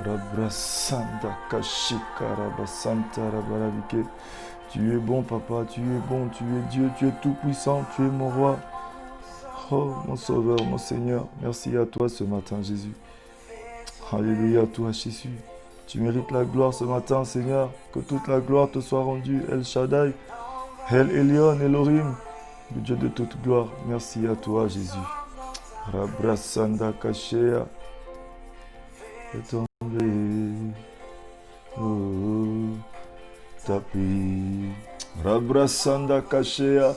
Rabrasanda Kashika Rabasanta Rabaravike. Tu es bon, papa, tu es bon, tu es Dieu, tu es tout-puissant, tu es mon roi. Oh, mon sauveur, mon Seigneur, merci à toi ce matin, Jésus. Alléluia à toi, Jésus. Tu mérites la gloire ce matin, Seigneur. Que toute la gloire te soit rendue, El Shaddai, El Elyon, Elohim, le Dieu de toute gloire. Merci à toi, Jésus. Rabrasanda Kashea. Est tombé. Oh, tapis. Rabrasanda Kashea.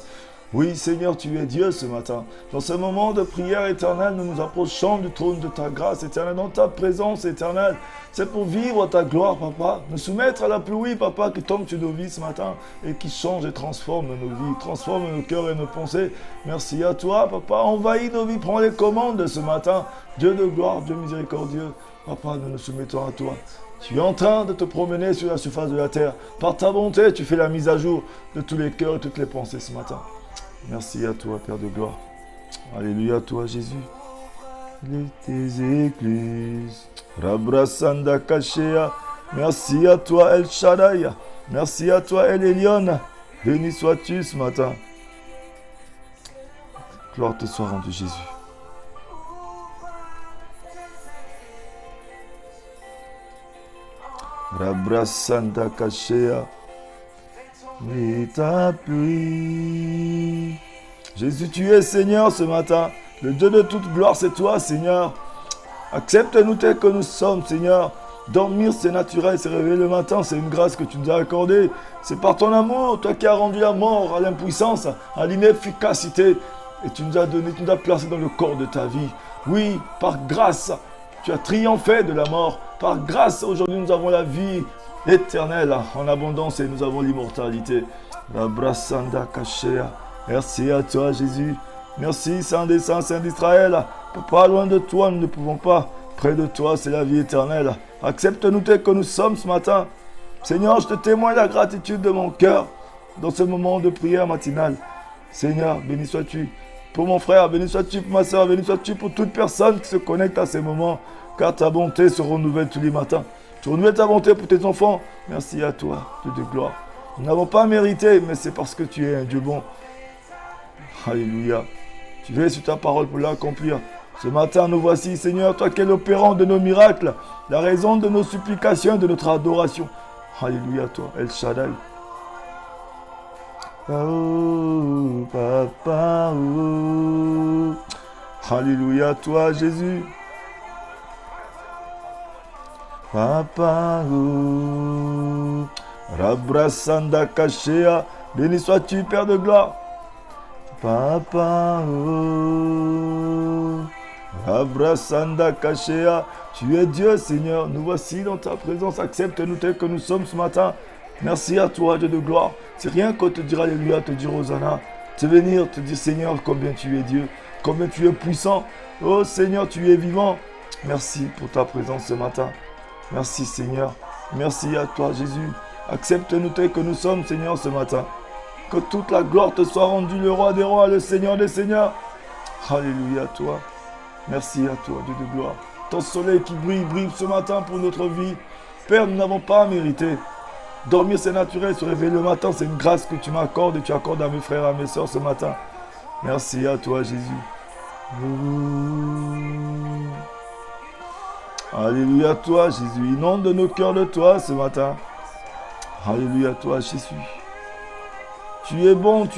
Oui, Seigneur, tu es Dieu ce matin. Dans ce moment de prière éternelle, nous nous approchons du trône de ta grâce éternelle, dans ta présence éternelle. C'est pour vivre ta gloire, papa. Nous soumettre à la pluie, papa, qui tombe sur nos vies ce matin et qui change et transforme nos vies, transforme nos cœurs et nos pensées. Merci à toi, papa. Envahis nos vies, prends les commandes ce matin. Dieu de gloire, Dieu miséricordieux. Papa, nous nous soumettons à toi. Tu es en train de te promener sur la surface de la terre. Par ta bonté, tu fais la mise à jour de tous les cœurs et toutes les pensées ce matin. Merci à toi, Père de gloire. Alléluia à toi, Jésus. Tes églises. Rabrasanda Kashea. Merci à toi, El Shaddai. Merci à toi, El Elyon. Béni sois-tu ce matin. Gloire te soit rendue, Jésus. Rabrasanda Kashea. Et ta pluie. Jésus, tu es Seigneur ce matin. Le Dieu de toute gloire, c'est toi, Seigneur. Accepte-nous tel que nous sommes, Seigneur. Dormir, c'est naturel, c'est réveiller le matin, c'est une grâce que tu nous as accordée. C'est par ton amour, toi qui as rendu la mort à l'impuissance, à l'inefficacité. Et tu nous as donné, tu nous as placé dans le corps de ta vie. Oui, par grâce, tu as triomphé de la mort. Par grâce, aujourd'hui, nous avons la vie éternelle en abondance et nous avons l'immortalité. La Brasanda Kashea. Merci à toi, Jésus. Merci, Saint des Saints, Saint d'Israël. Pas loin de toi, nous ne pouvons pas. Près de toi, c'est la vie éternelle. Accepte-nous tel que nous sommes ce matin. Seigneur, je te témoigne la gratitude de mon cœur dans ce moment de prière matinale. Seigneur, béni sois-tu pour mon frère, béni sois-tu pour ma soeur, béni sois-tu pour toute personne qui se connecte à ces moments, car ta bonté se renouvelle tous les matins. Tu renouvelles ta bonté pour tes enfants. Merci à toi, Dieu de gloire. Nous n'avons pas mérité, mais c'est parce que tu es un Dieu bon. Alléluia. Tu veilles sur ta parole pour l'accomplir. Ce matin, nous voici, Seigneur, toi qui es l'opérant de nos miracles, la raison de nos supplications, de notre adoration. Alléluia, toi, El Shaddai. Oh, papa, oh. Alléluia, toi, Jésus. Papa, oh. Rabrasanda Kashea. Béni sois-tu, Père de gloire. Papa, oh. Rabrasanda Kashea. Tu es Dieu, Seigneur. Nous voici dans ta présence. Accepte-nous tel que nous sommes ce matin. Merci à toi, Dieu de gloire. C'est rien qu'on te dira Alléluia, te dire Hosanna. Te venir, te dire Seigneur, combien tu es Dieu, combien tu es puissant. Oh Seigneur, tu es vivant. Merci pour ta présence ce matin. Merci Seigneur. Merci à toi Jésus. Accepte-nous tel que nous sommes, Seigneur, ce matin. Que toute la gloire te soit rendue, le roi des rois, le Seigneur des seigneurs. Alléluia à toi. Merci à toi, Dieu de gloire. Ton soleil qui brille, brille ce matin pour notre vie. Père, nous n'avons pas mérité. Dormir, c'est naturel. Se réveiller le matin, c'est une grâce que tu m'accordes et tu accordes à mes frères et à mes sœurs ce matin. Merci à toi, Jésus. Alléluia à toi, Jésus. Inonde nos cœurs de toi ce matin. Alléluia à toi, Jésus. Tu es bon,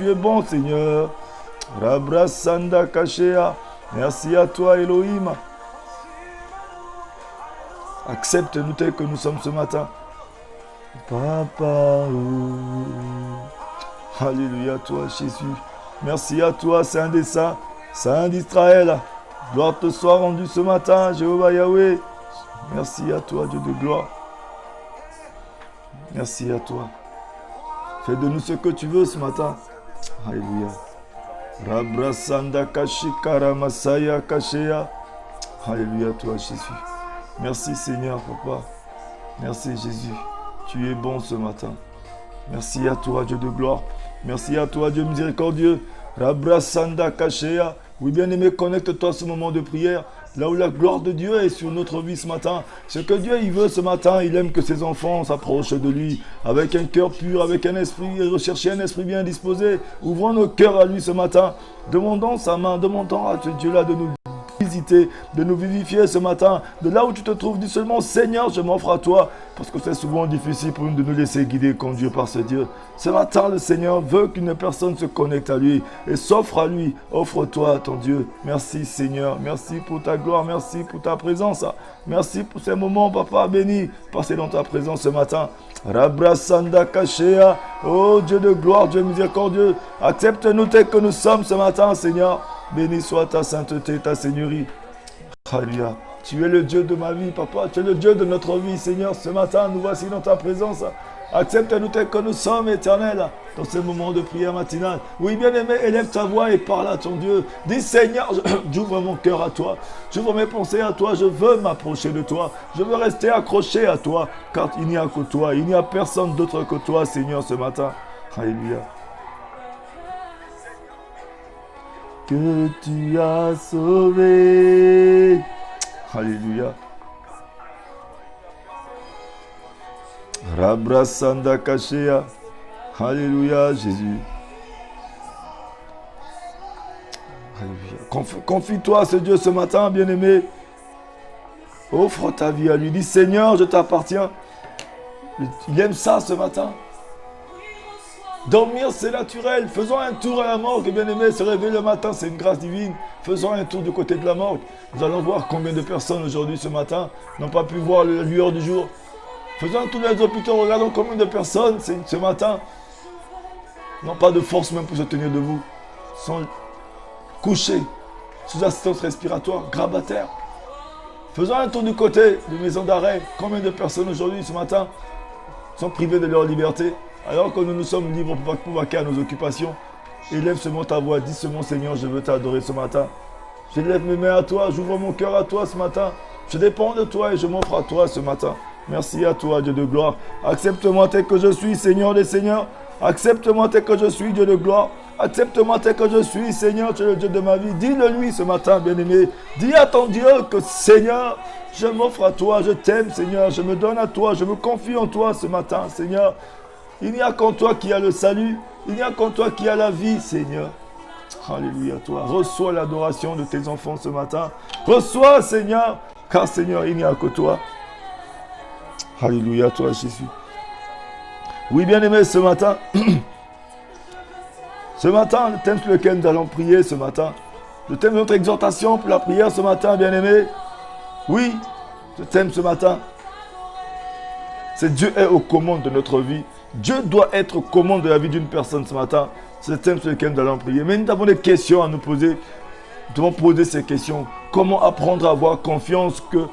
Seigneur. Rabrasanda Kashea. Merci à toi, Elohim. Accepte-nous tel que nous sommes ce matin. Papa, oh. Alléluia à toi, Jésus. Merci à toi, Saint des Saints, Saint d'Israël. Gloire te soit rendue ce matin, Jéhovah Yahweh. Merci à toi, Dieu de gloire. Merci à toi. Fais de nous ce que tu veux ce matin. Alléluia. Rabrasanda Kashikara Masaya Kashea. Alléluia à toi, Jésus. Merci Seigneur, Papa. Merci Jésus. Tu es bon ce matin. Merci à toi, Dieu de gloire. Merci à toi, Dieu miséricordieux. Rabrasanda Kashea. Oui, bien-aimé, connecte-toi à ce moment de prière. là où la gloire de Dieu est sur notre vie ce matin. Ce que Dieu il veut ce matin, il aime que ses enfants s'approchent de lui avec un cœur pur, avec un esprit, rechercher un esprit bien disposé. Ouvrons nos cœurs à lui ce matin. Demandons sa main, demandons à Dieu là de nous visiter, de nous vivifier ce matin. De là où tu te trouves, dis seulement Seigneur, je m'offre à toi. Parce que c'est souvent difficile pour nous de nous laisser guider, conduire par ce Dieu. Ce matin, le Seigneur veut qu'une personne se connecte à lui et s'offre à lui. Offre-toi à ton Dieu. Merci Seigneur. Merci pour ta gloire. Merci pour ta présence. Merci pour ces moments, Papa béni. Passez dans ta présence ce matin. Rabrasanda Kashea. Oh Dieu de gloire, Dieu miséricordieux. Accepte-nous tel que nous sommes ce matin, Seigneur. Béni soit ta sainteté, ta seigneurie. Alléluia. Tu es le Dieu de ma vie, Papa. Tu es le Dieu de notre vie, Seigneur. Ce matin, nous voici dans ta présence. Accepte-nous tel que nous sommes, Éternel, dans ce moment de prière matinale. Oui, bien-aimé, élève ta voix et parle à ton Dieu. Dis, Seigneur, j'ouvre mon cœur à toi. J'ouvre mes pensées à toi. Je veux m'approcher de toi. Je veux rester accroché à toi, car il n'y a que toi. Il n'y a personne d'autre que toi, Seigneur, ce matin. Alléluia. Que tu as sauvé. Alléluia. Rabrasanda Kashea. Alléluia, Jésus. Alléluia. Confie-toi à ce Dieu ce matin, bien-aimé. Offre ta vie à lui. Dis, Seigneur, je t'appartiens. Il aime ça ce matin. Dormir, c'est naturel. Faisons un tour à la morgue, bien-aimé. Se réveiller le matin, c'est une grâce divine. Faisons un tour du côté de la morgue. Nous allons voir combien de personnes aujourd'hui, ce matin, n'ont pas pu voir la lueur du jour. Faisons un tour dans les hôpitaux. Regardons combien de personnes, ce matin, n'ont pas de force même pour se tenir debout. Sont couchés, sous assistance respiratoire, grabataires. Faisons un tour du côté des maisons d'arrêt. Combien de personnes aujourd'hui, ce matin, sont privées de leur liberté, alors que nous nous sommes libres pour vaquer à nos occupations. Élève seulement ta voix, dis seulement Seigneur, je veux t'adorer ce matin. J'élève mes mains à toi, j'ouvre mon cœur à toi ce matin. Je dépends de toi et je m'offre à toi ce matin. Merci à toi, Dieu de gloire. Accepte-moi tel que je suis, Seigneur des Seigneurs. Accepte-moi tel que je suis, Dieu de gloire. Accepte-moi tel que je suis, Seigneur, tu es le Dieu de ma vie. Dis-le lui ce matin, bien-aimé. Dis à ton Dieu que, Seigneur, je m'offre à toi, je t'aime, Seigneur. Je me donne à toi, je me confie en toi ce matin, Seigneur. Il n'y a qu'en toi qui a le salut. Il n'y a qu'en toi qui a la vie, Seigneur. Alléluia, toi. Reçois l'adoration de tes enfants ce matin. Reçois, Seigneur, car, Seigneur, il n'y a que toi. Alléluia, toi, Jésus. Oui, bien-aimé, ce matin, le thème sur lequel nous allons prier ce matin, le thème de notre exhortation pour la prière ce matin, bien-aimé. Oui, le thème ce matin, c'est Dieu est aux commandes de notre vie. Dieu doit être aux commandes de la vie d'une personne ce matin. C'est le thème sur lequel nous allons prier. Mais nous avons des questions à nous poser. Nous devons poser ces questions. Comment apprendre à avoir confiance que,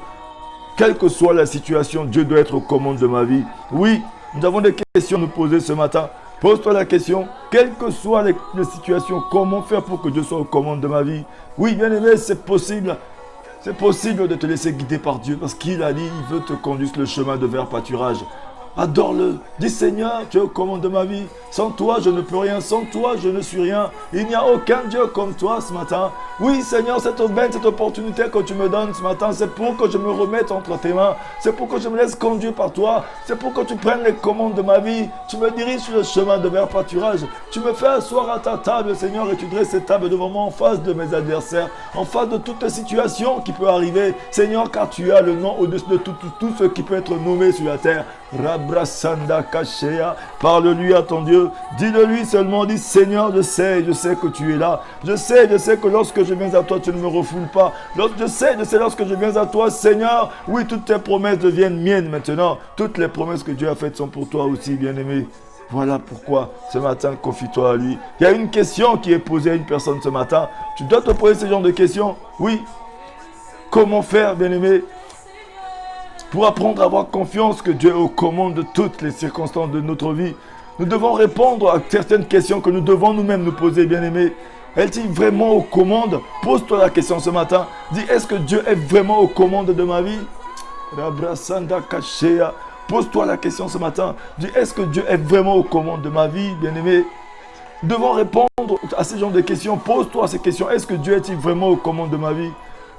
quelle que soit la situation, Dieu doit être aux commandes de ma vie? Oui, nous avons des questions à nous poser ce matin. Pose-toi la question, quelles que soient les situations, comment faire pour que Dieu soit aux commandes de ma vie? Oui, bien aimé, c'est possible. C'est possible de te laisser guider par Dieu parce qu'il a dit, il veut te conduire sur le chemin de vers pâturage. Adore-le. Dis Seigneur, tu es aux commandes de ma vie. Sans toi, je ne peux rien. Sans toi, je ne suis rien. Il n'y a aucun Dieu comme toi ce matin. Oui, Seigneur, cette aubaine, cette opportunité que tu me donnes ce matin, c'est pour que je me remette entre tes mains. C'est pour que je me laisse conduire par toi. C'est pour que tu prennes les commandes de ma vie. Tu me diriges sur le chemin de vers pâturage. Tu me fais asseoir à ta table, Seigneur, et tu dresses cette table devant moi en face de mes adversaires, en face de toute situation qui peut arriver. Seigneur, car tu as le nom au-dessus de tout ce qui peut être nommé sur la terre. Rabrasanda Kashea, parle-lui à ton Dieu, dis-le lui seulement, dis Seigneur, je sais que tu es là, je sais que lorsque je viens à toi, tu ne me refoules pas, je sais lorsque je viens à toi, Seigneur, oui, toutes tes promesses deviennent miennes maintenant, toutes les promesses que Dieu a faites sont pour toi aussi, bien-aimé. Voilà pourquoi ce matin, confie-toi à lui. Il y a une question qui est posée à une personne ce matin, tu dois te poser ce genre de questions, oui. Comment faire, bien-aimé, pour apprendre à avoir confiance que Dieu est aux commandes de toutes les circonstances de notre vie? Nous devons répondre à certaines questions que nous devons nous-mêmes nous poser, bien-aimés. Est-il vraiment aux commandes? Pose-toi la question ce matin. Dis, est-ce que Dieu est vraiment aux commandes de ma vie? Pose-toi la question ce matin. Dis, est-ce que Dieu est vraiment aux commandes de ma vie, bien-aimé? Nous devons répondre à ce genre de questions. Pose-toi ces questions. Est-ce que Dieu est-il vraiment aux commandes de ma vie?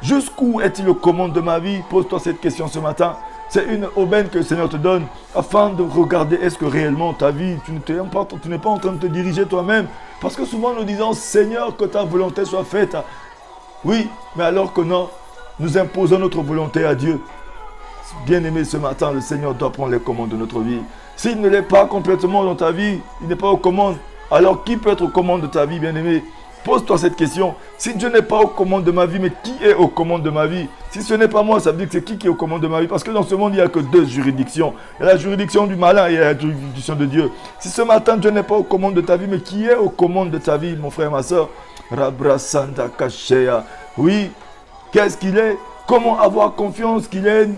Jusqu'où est-il aux commandes de ma vie? Pose-toi cette question ce matin. C'est une aubaine que le Seigneur te donne afin de regarder est-ce que réellement ta vie, tu n'es pas en train de te diriger toi-même. Parce que souvent nous disons, Seigneur, que ta volonté soit faite. Oui, mais alors que non, nous imposons notre volonté à Dieu. Bien-aimé, ce matin, le Seigneur doit prendre les commandes de notre vie. S'il ne l'est pas complètement dans ta vie, il n'est pas aux commandes. Alors qui peut être aux commandes de ta vie, bien-aimé? Pose-toi cette question. Si Dieu n'est pas aux commandes de ma vie, mais qui est aux commandes de ma vie? Si ce n'est pas moi, ça veut dire que c'est qui est aux commandes de ma vie? Parce que dans ce monde, il n'y a que deux juridictions. Il y a la juridiction du malin et il y a la juridiction de Dieu. Si ce matin, Dieu n'est pas aux commandes de ta vie, mais qui est aux commandes de ta vie, mon frère, ma soeur? Rabrasanda Kashea. Oui, qu'est-ce qu'il est? Comment avoir confiance qu'il est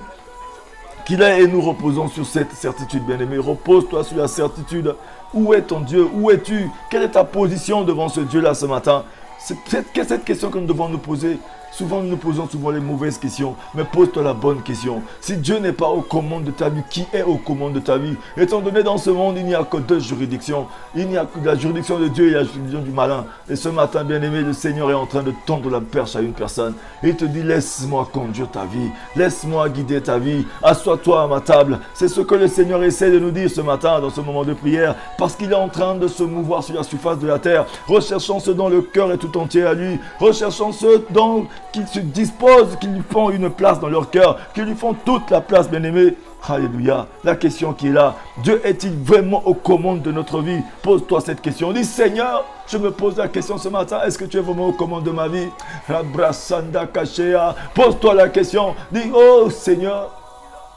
et nous reposons sur cette certitude, bien-aimé. Repose-toi sur la certitude. Où est ton Dieu? Où es-tu? Quelle est ta position devant ce Dieu-là ce matin? C'est cette question que nous devons nous poser. Souvent, nous nous posons souvent les mauvaises questions, mais pose-toi la bonne question. Si Dieu n'est pas aux commandes de ta vie, qui est aux commandes de ta vie? Étant donné dans ce monde, il n'y a que deux juridictions. Il n'y a que la juridiction de Dieu et la juridiction du malin. Et ce matin, bien-aimé, le Seigneur est en train de tendre la perche à une personne. Et il te dit, laisse-moi conduire ta vie. Laisse-moi guider ta vie. Assois-toi à ma table. C'est ce que le Seigneur essaie de nous dire ce matin, dans ce moment de prière, parce qu'il est en train de se mouvoir sur la surface de la terre. Recherchons ce dont le cœur est tout entier à lui. Recherchons ce dont qu'ils se disposent, qu'ils lui font une place dans leur cœur, qu'ils lui font toute la place, bien-aimé. Alléluia. La question qui est là, Dieu est-il vraiment aux commandes de notre vie? Pose-toi cette question. Dis, Seigneur, je me pose la question ce matin, est-ce que tu es vraiment aux commandes de ma vie? Pose-toi la question. Dis, oh Seigneur,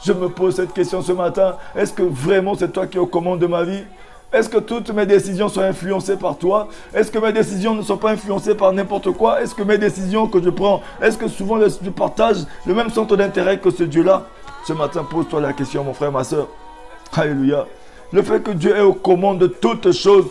je me pose cette question ce matin, est-ce que vraiment c'est toi qui es aux commandes de ma vie? Est-ce que toutes mes décisions sont influencées par toi? Est-ce que mes décisions ne sont pas influencées par n'importe quoi? Est-ce que mes décisions que je prends, est-ce que souvent je partage le même centre d'intérêt que ce Dieu-là? Ce matin, pose-toi la question, mon frère, ma soeur. Alléluia. Le fait que Dieu est aux commandes de toutes choses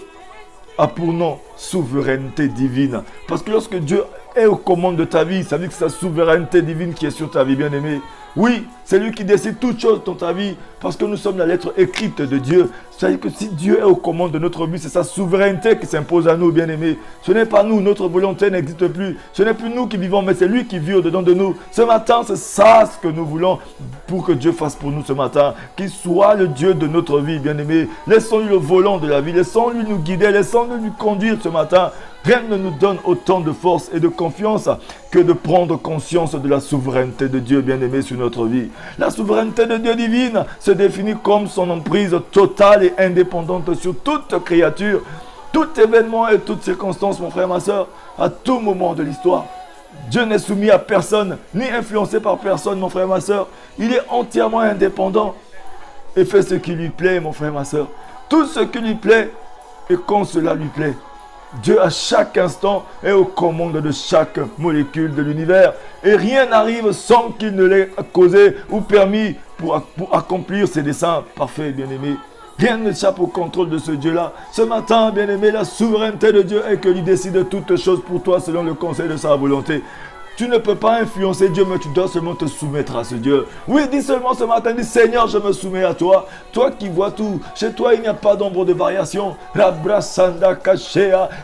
a pour nom souveraineté divine. Parce que lorsque Dieu est aux commandes de ta vie, ça veut dire que c'est sa souveraineté divine qui est sur ta vie, bien-aimé. Oui, c'est lui qui décide toutes choses dans ta vie, parce que nous sommes la lettre écrite de Dieu. C'est-à-dire que si Dieu est aux commandes de notre vie, c'est sa souveraineté qui s'impose à nous, bien-aimés. Ce n'est pas nous, notre volonté n'existe plus. Ce n'est plus nous qui vivons, mais c'est lui qui vit au-dedans de nous. Ce matin, c'est ça ce que nous voulons pour que Dieu fasse pour nous ce matin. Qu'il soit le Dieu de notre vie, bien-aimés. Laissons-lui le volant de la vie, laissons-lui nous guider, laissons-lui nous conduire ce matin. Rien ne nous donne autant de force et de confiance que de prendre conscience de la souveraineté de Dieu bien-aimé sur notre vie. La souveraineté de Dieu divine se définit comme son emprise totale et indépendante sur toute créature, tout événement et toute circonstance, mon frère, ma soeur, à tout moment de l'histoire. Dieu n'est soumis à personne, ni influencé par personne, mon frère, ma soeur. Il est entièrement indépendant et fait ce qui lui plaît, mon frère, ma soeur. Tout ce qui lui plaît et quand cela lui plaît. Dieu à chaque instant est aux commandes de chaque molécule de l'univers et rien n'arrive sans qu'il ne l'ait causé ou permis pour accomplir ses desseins parfaits, bien-aimés. Rien n'échappe au contrôle de ce Dieu-là. Ce matin, bien-aimé, la souveraineté de Dieu est que lui décide toutes choses pour toi selon le conseil de sa volonté. Tu ne peux pas influencer Dieu, mais tu dois seulement te soumettre à ce Dieu. Oui, dis seulement ce matin, dis Seigneur, je me soumets à toi. Toi qui vois tout. Chez toi, il n'y a pas d'ombre de variation.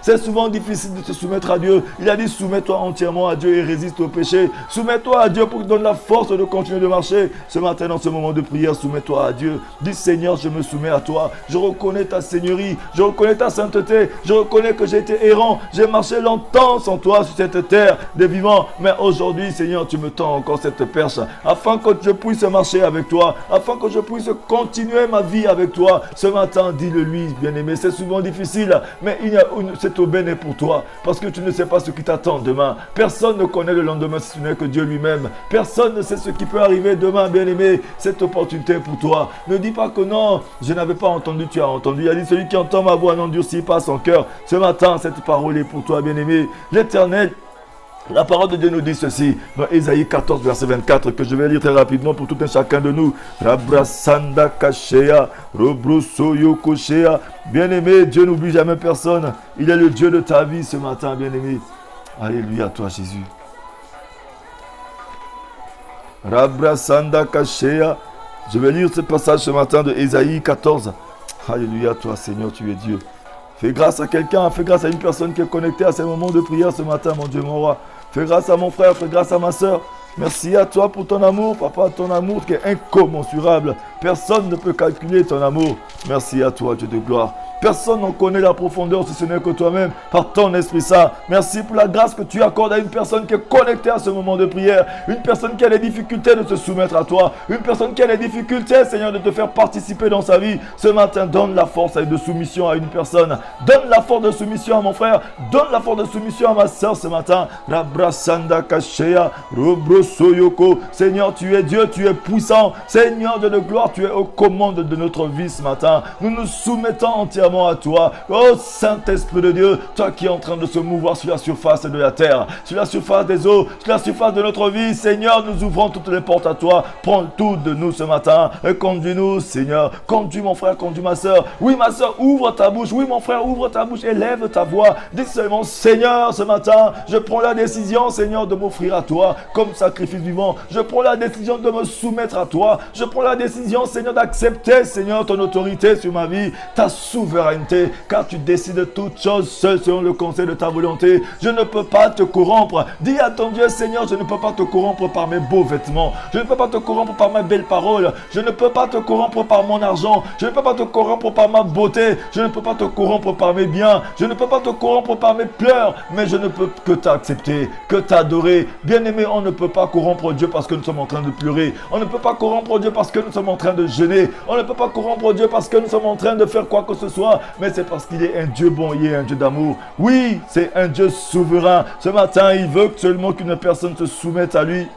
C'est souvent difficile de se soumettre à Dieu. Il a dit, soumets-toi entièrement à Dieu et résiste au péché. Soumets-toi à Dieu pour qu'il te donne la force de continuer de marcher. Ce matin, dans ce moment de prière, soumets-toi à Dieu. Dis Seigneur, je me soumets à toi. Je reconnais ta seigneurie. Je reconnais ta sainteté. Je reconnais que j'ai été errant. J'ai marché longtemps sans toi sur cette terre des vivants. Mais aujourd'hui, Seigneur, tu me tends encore cette perche afin que je puisse marcher avec toi, afin que je puisse continuer ma vie avec toi. Ce matin, dis-le-lui, bien-aimé. C'est souvent difficile, mais cette aubaine est pour toi parce que tu ne sais pas ce qui t'attend demain. Personne ne connaît le lendemain si ce n'est que Dieu lui-même. Personne ne sait ce qui peut arriver demain, bien-aimé. Cette opportunité est pour toi. Ne dis pas que non, je n'avais pas entendu, tu as entendu. Il a dit, celui qui entend ma voix n'endurcit pas son cœur. Ce matin, cette parole est pour toi, bien-aimé. L'Éternel, la parole de Dieu nous dit ceci, dans Ésaïe 14, verset 24, que je vais lire très rapidement pour tout un chacun de nous. Rabrasanda Kashea, Robrosoyo Koshea. Bien-aimé, Dieu n'oublie jamais personne. Il est le Dieu de ta vie ce matin, bien-aimé. Alléluia, toi Jésus. Rabrasanda Kashea. Je vais lire ce passage ce matin de Ésaïe 14. Alléluia, toi Seigneur, tu es Dieu. Fais grâce à quelqu'un, fais grâce à une personne qui est connectée à ces moments de prière ce matin, mon Dieu, mon roi. Fais grâce à mon frère, fais grâce à ma soeur. Merci à toi pour ton amour, papa, ton amour qui est incommensurable. Personne ne peut calculer ton amour. Merci à toi, Dieu de gloire. Personne n'en connaît la profondeur si ce n'est que toi-même, par ton Esprit Saint. Merci pour la grâce que tu accordes à une personne qui est connectée à ce moment de prière. Une personne qui a des difficultés de se soumettre à toi. Une personne qui a des difficultés, Seigneur, de te faire participer dans sa vie. Ce matin, donne la force de soumission à une personne. Donne la force de soumission à mon frère. Donne la force de soumission à ma soeur ce matin. Rabrasanda Kashea, Robrosoyoko. Seigneur, tu es Dieu, tu es puissant. Seigneur Dieu de gloire, tu es aux commandes de notre vie ce matin. Nous nous soumettons entièrement à toi. Oh Saint-Esprit de Dieu, toi qui es en train de se mouvoir sur la surface de la terre, sur la surface des eaux, sur la surface de notre vie, Seigneur, nous ouvrons toutes les portes à toi. Prends tout de nous ce matin et conduis-nous, Seigneur. Conduis mon frère, conduis ma soeur. Oui, ma soeur, ouvre ta bouche. Oui, mon frère, ouvre ta bouche et lève ta voix. Dis seulement, Seigneur, ce matin, je prends la décision, Seigneur, de m'offrir à toi comme sacrifice vivant. Je prends la décision de me soumettre à toi. Je prends la décision, Seigneur, d'accepter, Seigneur, ton autorité sur ma vie, ta souveraineté, car tu décides de toutes choses seul selon le conseil de ta volonté. Je ne peux pas te corrompre. Dis à ton Dieu, Seigneur, je ne peux pas te corrompre par mes beaux vêtements. Je ne peux pas te corrompre par mes belles paroles. Je ne peux pas te corrompre par mon argent. Je ne peux pas te corrompre par ma beauté. Je ne peux pas te corrompre par mes biens. Je ne peux pas te corrompre par mes pleurs. Mais je ne peux que t'accepter, que t'adorer. Bien-aimé, on ne peut pas corrompre Dieu parce que nous sommes en train de pleurer. On ne peut pas corrompre Dieu parce que nous sommes en train de jeûner. On ne peut pas corrompre Dieu parce que nous sommes en train de faire quoi que ce soit. Mais c'est parce qu'il est un Dieu bon, il est un Dieu d'amour. Oui, c'est un Dieu souverain. Ce matin, il veut seulement qu'une personne se soumette à lui.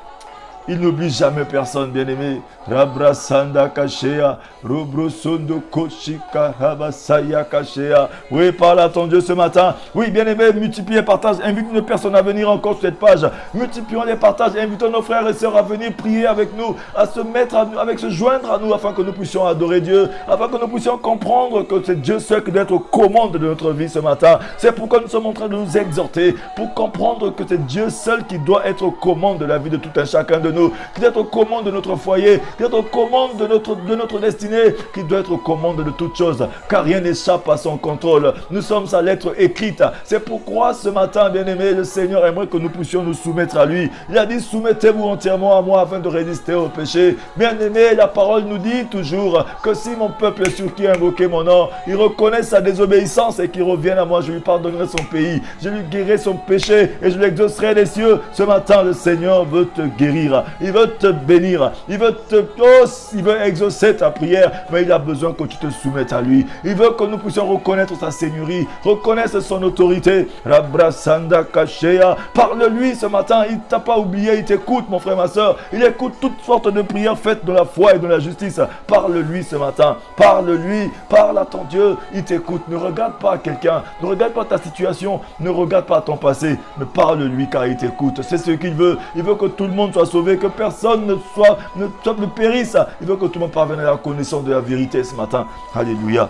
Il n'oublie jamais personne, bien-aimé. Rabrasanda Kashea, Robrosondo Koshika, Rabasaya Kashea. Oui, parle à ton Dieu ce matin. Oui, bien-aimé, multiplie et partage. Invite une personne à venir encore sur cette page. Multiplions les partages. Invitons nos frères et sœurs à venir prier avec nous, à se mettre à nous, avec se joindre à nous, afin que nous puissions adorer Dieu, afin que nous puissions comprendre que c'est Dieu seul qui doit être aux commandes de notre vie ce matin. C'est pourquoi nous sommes en train de nous exhorter, pour comprendre que c'est Dieu seul qui doit être aux commandes de la vie de tout un chacun de nous, qui doit être aux commandes de notre foyer, qui doit être aux commandes de notre destinée, qui doit être aux commandes de toutes choses, car rien n'échappe à son contrôle. Nous sommes sa lettre écrite. C'est pourquoi ce matin, bien-aimé, le Seigneur aimerait que nous puissions nous soumettre à lui. Il a dit, soumettez-vous entièrement à moi afin de résister au péché. Bien-aimé, la parole nous dit toujours que si mon peuple sur qui a invoqué mon nom, il reconnaît sa désobéissance et qu'il revienne à moi, je lui pardonnerai son pays, je lui guérirai son péché et je l'exaucerai des cieux. Ce matin, le Seigneur veut te guérir. Il veut te bénir. Il veut exaucer ta prière, mais il a besoin que tu te soumettes à lui. Il veut que nous puissions reconnaître sa seigneurie, reconnaître son autorité. Rabrasanda Kashea. Parle-lui ce matin. Il ne t'a pas oublié, il t'écoute, mon frère, ma soeur. Il écoute toutes sortes de prières faites de la foi et de la justice. Parle-lui ce matin. Parle-lui. Parle à ton Dieu. Il t'écoute. Ne regarde pas quelqu'un. Ne regarde pas ta situation. Ne regarde pas ton passé. Mais parle-lui car il t'écoute. C'est ce qu'il veut. Il veut que tout le monde soit sauvé, que personne ne périsse. Il veut que tout le monde parvienne à la connaissance de la vérité ce matin. Alléluia.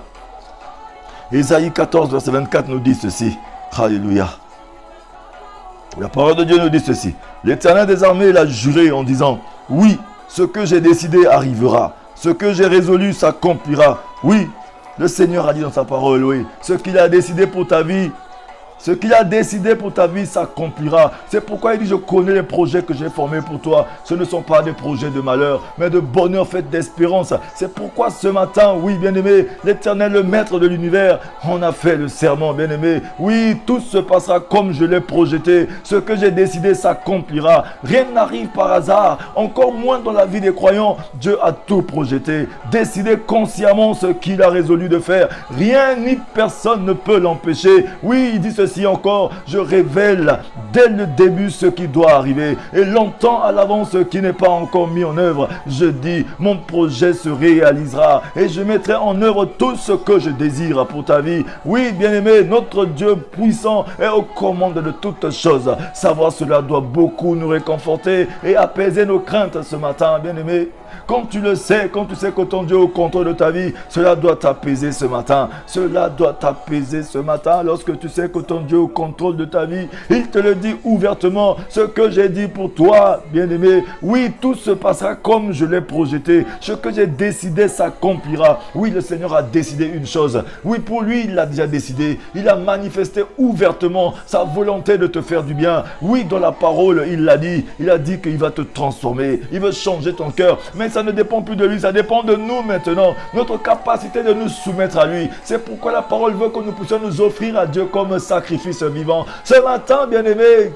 Ésaïe 14, verset 24 nous dit ceci. Alléluia. La parole de Dieu nous dit ceci. L'Éternel des armées l'a juré en disant, oui, ce que j'ai décidé arrivera. Ce que j'ai résolu s'accomplira. Oui, le Seigneur a dit dans sa parole, oui, ce qu'il a décidé pour ta vie, ce qu'il a décidé pour ta vie s'accomplira. C'est pourquoi il dit, je connais les projets que j'ai formés pour toi. Ce ne sont pas des projets de malheur, mais de bonheur fait d'espérance. C'est pourquoi ce matin, oui, bien-aimé, l'Éternel, le Maître de l'univers, on a fait le serment, bien-aimé. Oui, tout se passera comme je l'ai projeté. Ce que j'ai décidé s'accomplira. Rien n'arrive par hasard, encore moins dans la vie des croyants. Dieu a tout projeté, décidé consciemment ce qu'il a résolu de faire. Rien ni personne ne peut l'empêcher. Oui, il dit ceci encore, je révèle dès le début ce qui doit arriver et longtemps à l'avance ce qui n'est pas encore mis en œuvre. Je dis, mon projet se réalisera et je mettrai en œuvre tout ce que je désire pour ta vie. Oui, bien-aimé, notre Dieu puissant est aux commandes de toutes choses. Savoir cela doit beaucoup nous réconforter et apaiser nos craintes ce matin, bien-aimé. Quand tu le sais, quand tu sais que ton Dieu est au contrôle de ta vie, cela doit t'apaiser ce matin. Cela doit t'apaiser ce matin lorsque tu sais que ton ton Dieu, au contrôle de ta vie. Il te le dit ouvertement, ce que j'ai dit pour toi, bien-aimé. Oui, tout se passera comme je l'ai projeté. Ce que j'ai décidé s'accomplira. Oui, le Seigneur a décidé une chose. Oui, pour lui, il l'a déjà décidé. Il a manifesté ouvertement sa volonté de te faire du bien. Oui, dans la parole, il l'a dit. Il a dit qu'il va te transformer. Il veut changer ton cœur. Mais ça ne dépend plus de lui, ça dépend de nous maintenant. Notre capacité de nous soumettre à lui. C'est pourquoi la parole veut que nous puissions nous offrir à Dieu comme un sacrifice vivant. Ce matin, bien-aimé,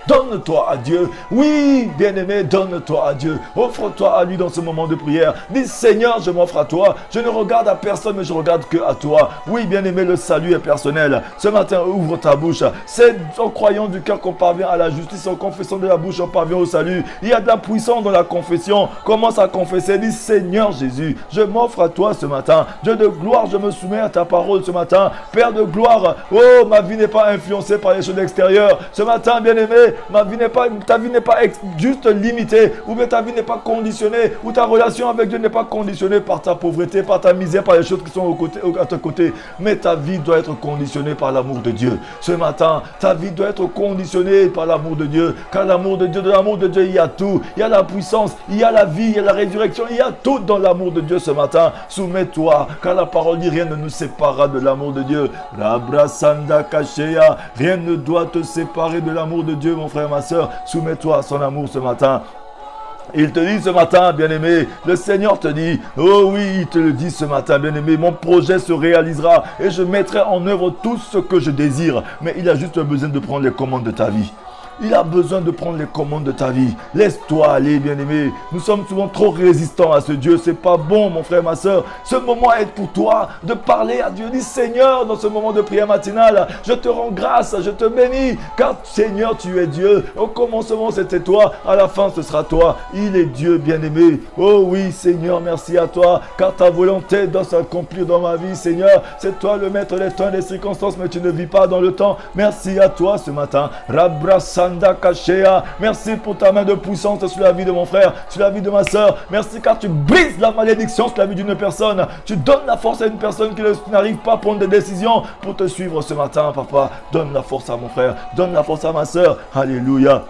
donne-toi à Dieu. Oui, bien-aimé, donne-toi à Dieu. Offre-toi à lui dans ce moment de prière. Dis, Seigneur, je m'offre à toi. Je ne regarde à personne, mais je regarde que à toi. Oui, bien-aimé, le salut est personnel. Ce matin, ouvre ta bouche. C'est en croyant du cœur qu'on parvient à la justice. En confessant de la bouche, on parvient au salut. Il y a de la puissance dans la confession. Commence à confesser. Dis, Seigneur Jésus, je m'offre à toi ce matin. Dieu de gloire, je me soumets à ta parole ce matin. Père de gloire, oh, ma vie n'est pas influencée par les choses extérieures. Ce matin, bien-aimé, ta vie n'est pas juste limitée, ou bien ta vie n'est pas conditionnée, ou ta relation avec Dieu n'est pas conditionnée par ta pauvreté, par ta misère, par les choses qui sont à ton côté. Mais ta vie doit être conditionnée par l'amour de Dieu. Ce matin, ta vie doit être conditionnée par l'amour de Dieu. Car l'amour de Dieu, de l'amour de Dieu, il y a tout. Il y a la puissance, il y a la vie, il y a la résurrection, il y a tout dans l'amour de Dieu ce matin. Soumets-toi, car la parole dit rien ne nous séparera de l'amour de Dieu. Rabrasanda Kashea, rien ne doit te séparer de l'amour de Dieu, mon frère, ma soeur. Soumets-toi à son amour ce matin. Il te dit ce matin, bien-aimé, le Seigneur te dit, oh oui, il te le dit ce matin, bien-aimé, mon projet se réalisera et je mettrai en œuvre tout ce que je désire. Mais il a juste besoin de prendre les commandes de ta vie. Il a besoin de prendre les commandes de ta vie. Laisse-toi aller, bien-aimé. Nous sommes souvent trop résistants à ce Dieu. C'est pas bon, mon frère, ma soeur. Ce moment est pour toi de parler à Dieu. Dis, Seigneur, dans ce moment de prière matinale, je te rends grâce, je te bénis. Car, Seigneur, tu es Dieu. Au commencement, c'était toi. À la fin, ce sera toi. Il est Dieu, bien-aimé. Oh oui, Seigneur, merci à toi. Car ta volonté doit s'accomplir dans ma vie, Seigneur. C'est toi le maître des temps et des circonstances, mais tu ne vis pas dans le temps. Merci à toi ce matin. Merci pour ta main de puissance sur la vie de mon frère, sur la vie de ma soeur. Merci car tu brises la malédiction sur la vie d'une personne. Tu donnes la force à une personne qui n'arrive pas à prendre des décisions pour te suivre ce matin, papa. Donne la force à mon frère, donne la force à ma soeur. Alléluia.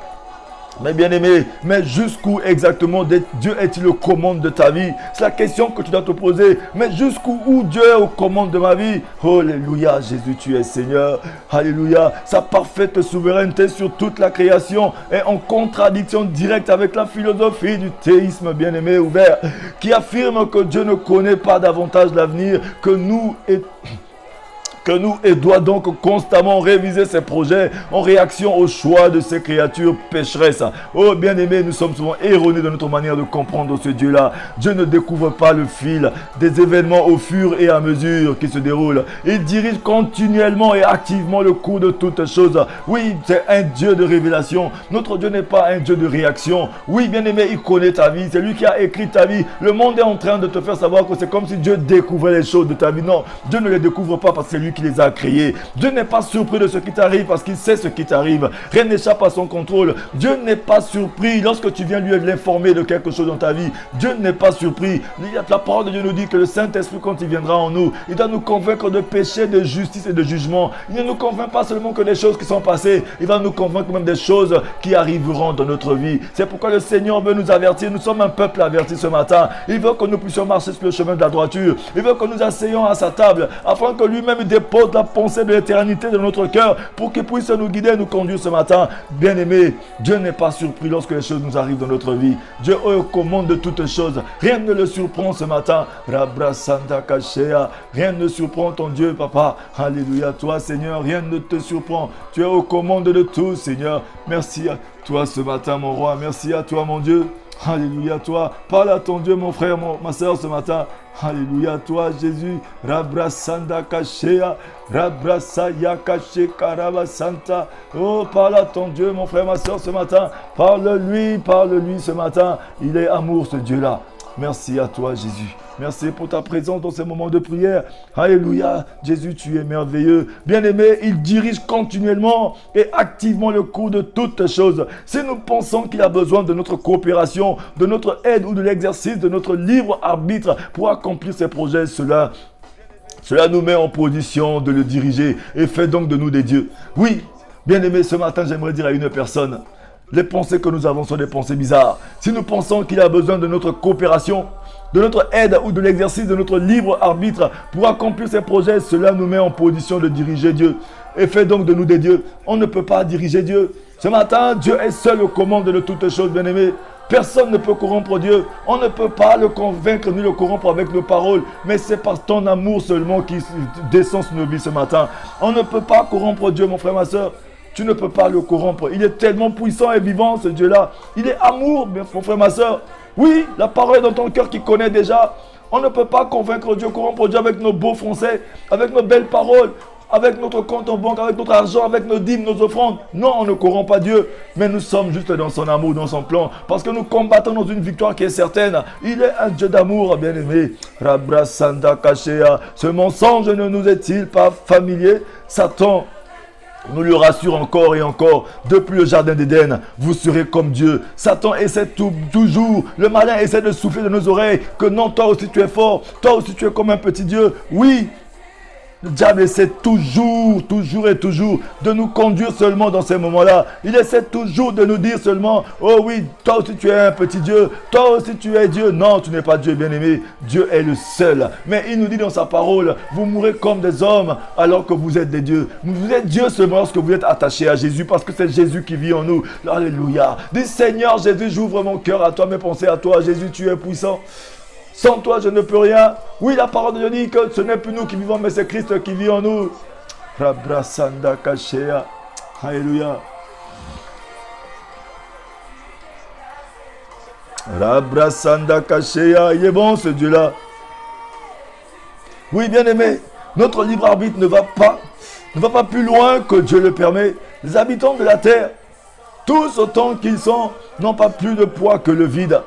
Mais bien aimé, mais jusqu'où exactement Dieu est-il aux commandes de ta vie? C'est la question que tu dois te poser. Mais jusqu'où Dieu est aux commandes de ma vie? Alléluia, Jésus, tu es Seigneur. Alléluia, sa parfaite souveraineté sur toute la création est en contradiction directe avec la philosophie du théisme bien-aimé ouvert, qui affirme que Dieu ne connaît pas davantage l'avenir que nous et doit donc constamment réviser ses projets en réaction au choix de ces créatures pécheresses. Oh bien-aimés, nous sommes souvent erronés dans notre manière de comprendre ce Dieu-là. Dieu ne découvre pas le fil des événements au fur et à mesure qui se déroulent. Il dirige continuellement et activement le cours de toutes choses. Oui, c'est un Dieu de révélation. Notre Dieu n'est pas un Dieu de réaction. Oui, bien-aimé, il connaît ta vie. C'est lui qui a écrit ta vie. Le monde est en train de te faire savoir que c'est comme si Dieu découvrait les choses de ta vie. Non, Dieu ne les découvre pas parce que c'est lui qui les a créés. Dieu n'est pas surpris de ce qui t'arrive parce qu'il sait ce qui t'arrive. Rien n'échappe à son contrôle. Dieu n'est pas surpris lorsque tu viens lui l'informer de quelque chose dans ta vie. Dieu n'est pas surpris. La parole de Dieu nous dit que le Saint-Esprit, quand il viendra en nous, il doit nous convaincre de péché, de justice et de jugement. Il ne nous convainc pas seulement que des choses qui sont passées. Il va nous convaincre même des choses qui arriveront dans notre vie. C'est pourquoi le Seigneur veut nous avertir. Nous sommes un peuple averti ce matin. Il veut que nous puissions marcher sur le chemin de la droiture. Il veut que nous asseyions à sa table afin que lui-même dépose la pensée de l'éternité de notre cœur pour qu'il puisse nous guider et nous conduire ce matin. Bien-aimé, Dieu n'est pas surpris lorsque les choses nous arrivent dans notre vie. Dieu est au commande de toutes choses. Rien ne le surprend ce matin. Rien ne surprend ton Dieu, papa. Alléluia, toi Seigneur, rien ne te surprend. Tu es au commande de tout, Seigneur. Merci à toi ce matin, mon roi. Merci à toi, mon Dieu. Alléluia, toi. Parle à ton Dieu, mon frère, ma soeur, ce matin. Alléluia, toi, Jésus. Rabrasanda Kashea. Rabrasaya Kashe Karabasanta. Oh, parle à ton Dieu, mon frère, ma soeur, ce matin. Parle-lui ce matin. Il est amour, ce Dieu-là. Merci à toi, Jésus. Merci pour ta présence dans ces moments de prière. Alléluia. Jésus, tu es merveilleux. Bien-aimé, il dirige continuellement et activement le cours de toutes choses. Si nous pensons qu'il a besoin de notre coopération, de notre aide ou de l'exercice de notre libre arbitre pour accomplir ses projets, cela Cela nous met en position de le diriger et fait donc de nous des dieux. Oui, bien-aimé, ce matin, j'aimerais dire à une personne, les pensées que nous avons sont des pensées bizarres. Si nous pensons qu'il a besoin de notre coopération, de notre aide ou de l'exercice de notre libre arbitre pour accomplir ses projets, cela nous met en position de diriger Dieu et fait donc de nous des dieux. On ne peut pas diriger Dieu. Ce matin, Dieu est seul aux commandes de toutes choses, bien-aimés. Personne ne peut corrompre Dieu. On ne peut pas le convaincre ni le corrompre avec nos paroles. Mais c'est par ton amour seulement qui descend sur nos vies ce matin. On ne peut pas corrompre Dieu, mon frère, ma soeur. Tu ne peux pas le corrompre. Il est tellement puissant et vivant, ce Dieu-là. Il est amour, mon frère, ma soeur. Oui, la parole est dans ton cœur qui connaît déjà. On ne peut pas convaincre Dieu, corrompre Dieu avec nos beaux français, avec nos belles paroles, avec notre compte en banque, avec notre argent, avec nos dîmes, nos offrandes. Non, on ne corrompt pas Dieu, mais nous sommes juste dans son amour, dans son plan, parce que nous combattons dans une victoire qui est certaine. Il est un Dieu d'amour, bien-aimé. Rabrasanda Kashea. Ce mensonge ne nous est-il pas familier? Satan nous le rassure encore et encore. Depuis le jardin d'Éden, vous serez comme Dieu. Satan essaie toujours, le malin essaie de souffler de nos oreilles que non, toi aussi tu es fort, toi aussi tu es comme un petit Dieu. Oui, le diable essaie toujours de nous conduire seulement dans ces moments-là. Il essaie toujours de nous dire seulement, oh oui, toi aussi tu es un petit Dieu, toi aussi tu es Dieu. Non, tu n'es pas Dieu, bien-aimé. Dieu est le seul. Mais il nous dit dans sa parole, vous mourrez comme des hommes alors que vous êtes des dieux. Vous êtes Dieu seulement lorsque vous êtes attachés à Jésus, parce que c'est Jésus qui vit en nous. Alléluia. Dis Seigneur Jésus, j'ouvre mon cœur à toi, mes pensées à toi. Jésus, tu es puissant. Sans toi, je ne peux rien. Oui, la parole de Dieu dit que ce n'est plus nous qui vivons, mais c'est Christ qui vit en nous. Rabrasanda Kashea. Alléluia. Rabrasanda Kashea. Il est bon ce Dieu-là. Oui, bien-aimé, notre libre arbitre ne va pas plus loin que Dieu le permet. Les habitants de la terre, tous autant qu'ils sont, n'ont pas plus de poids que le vide.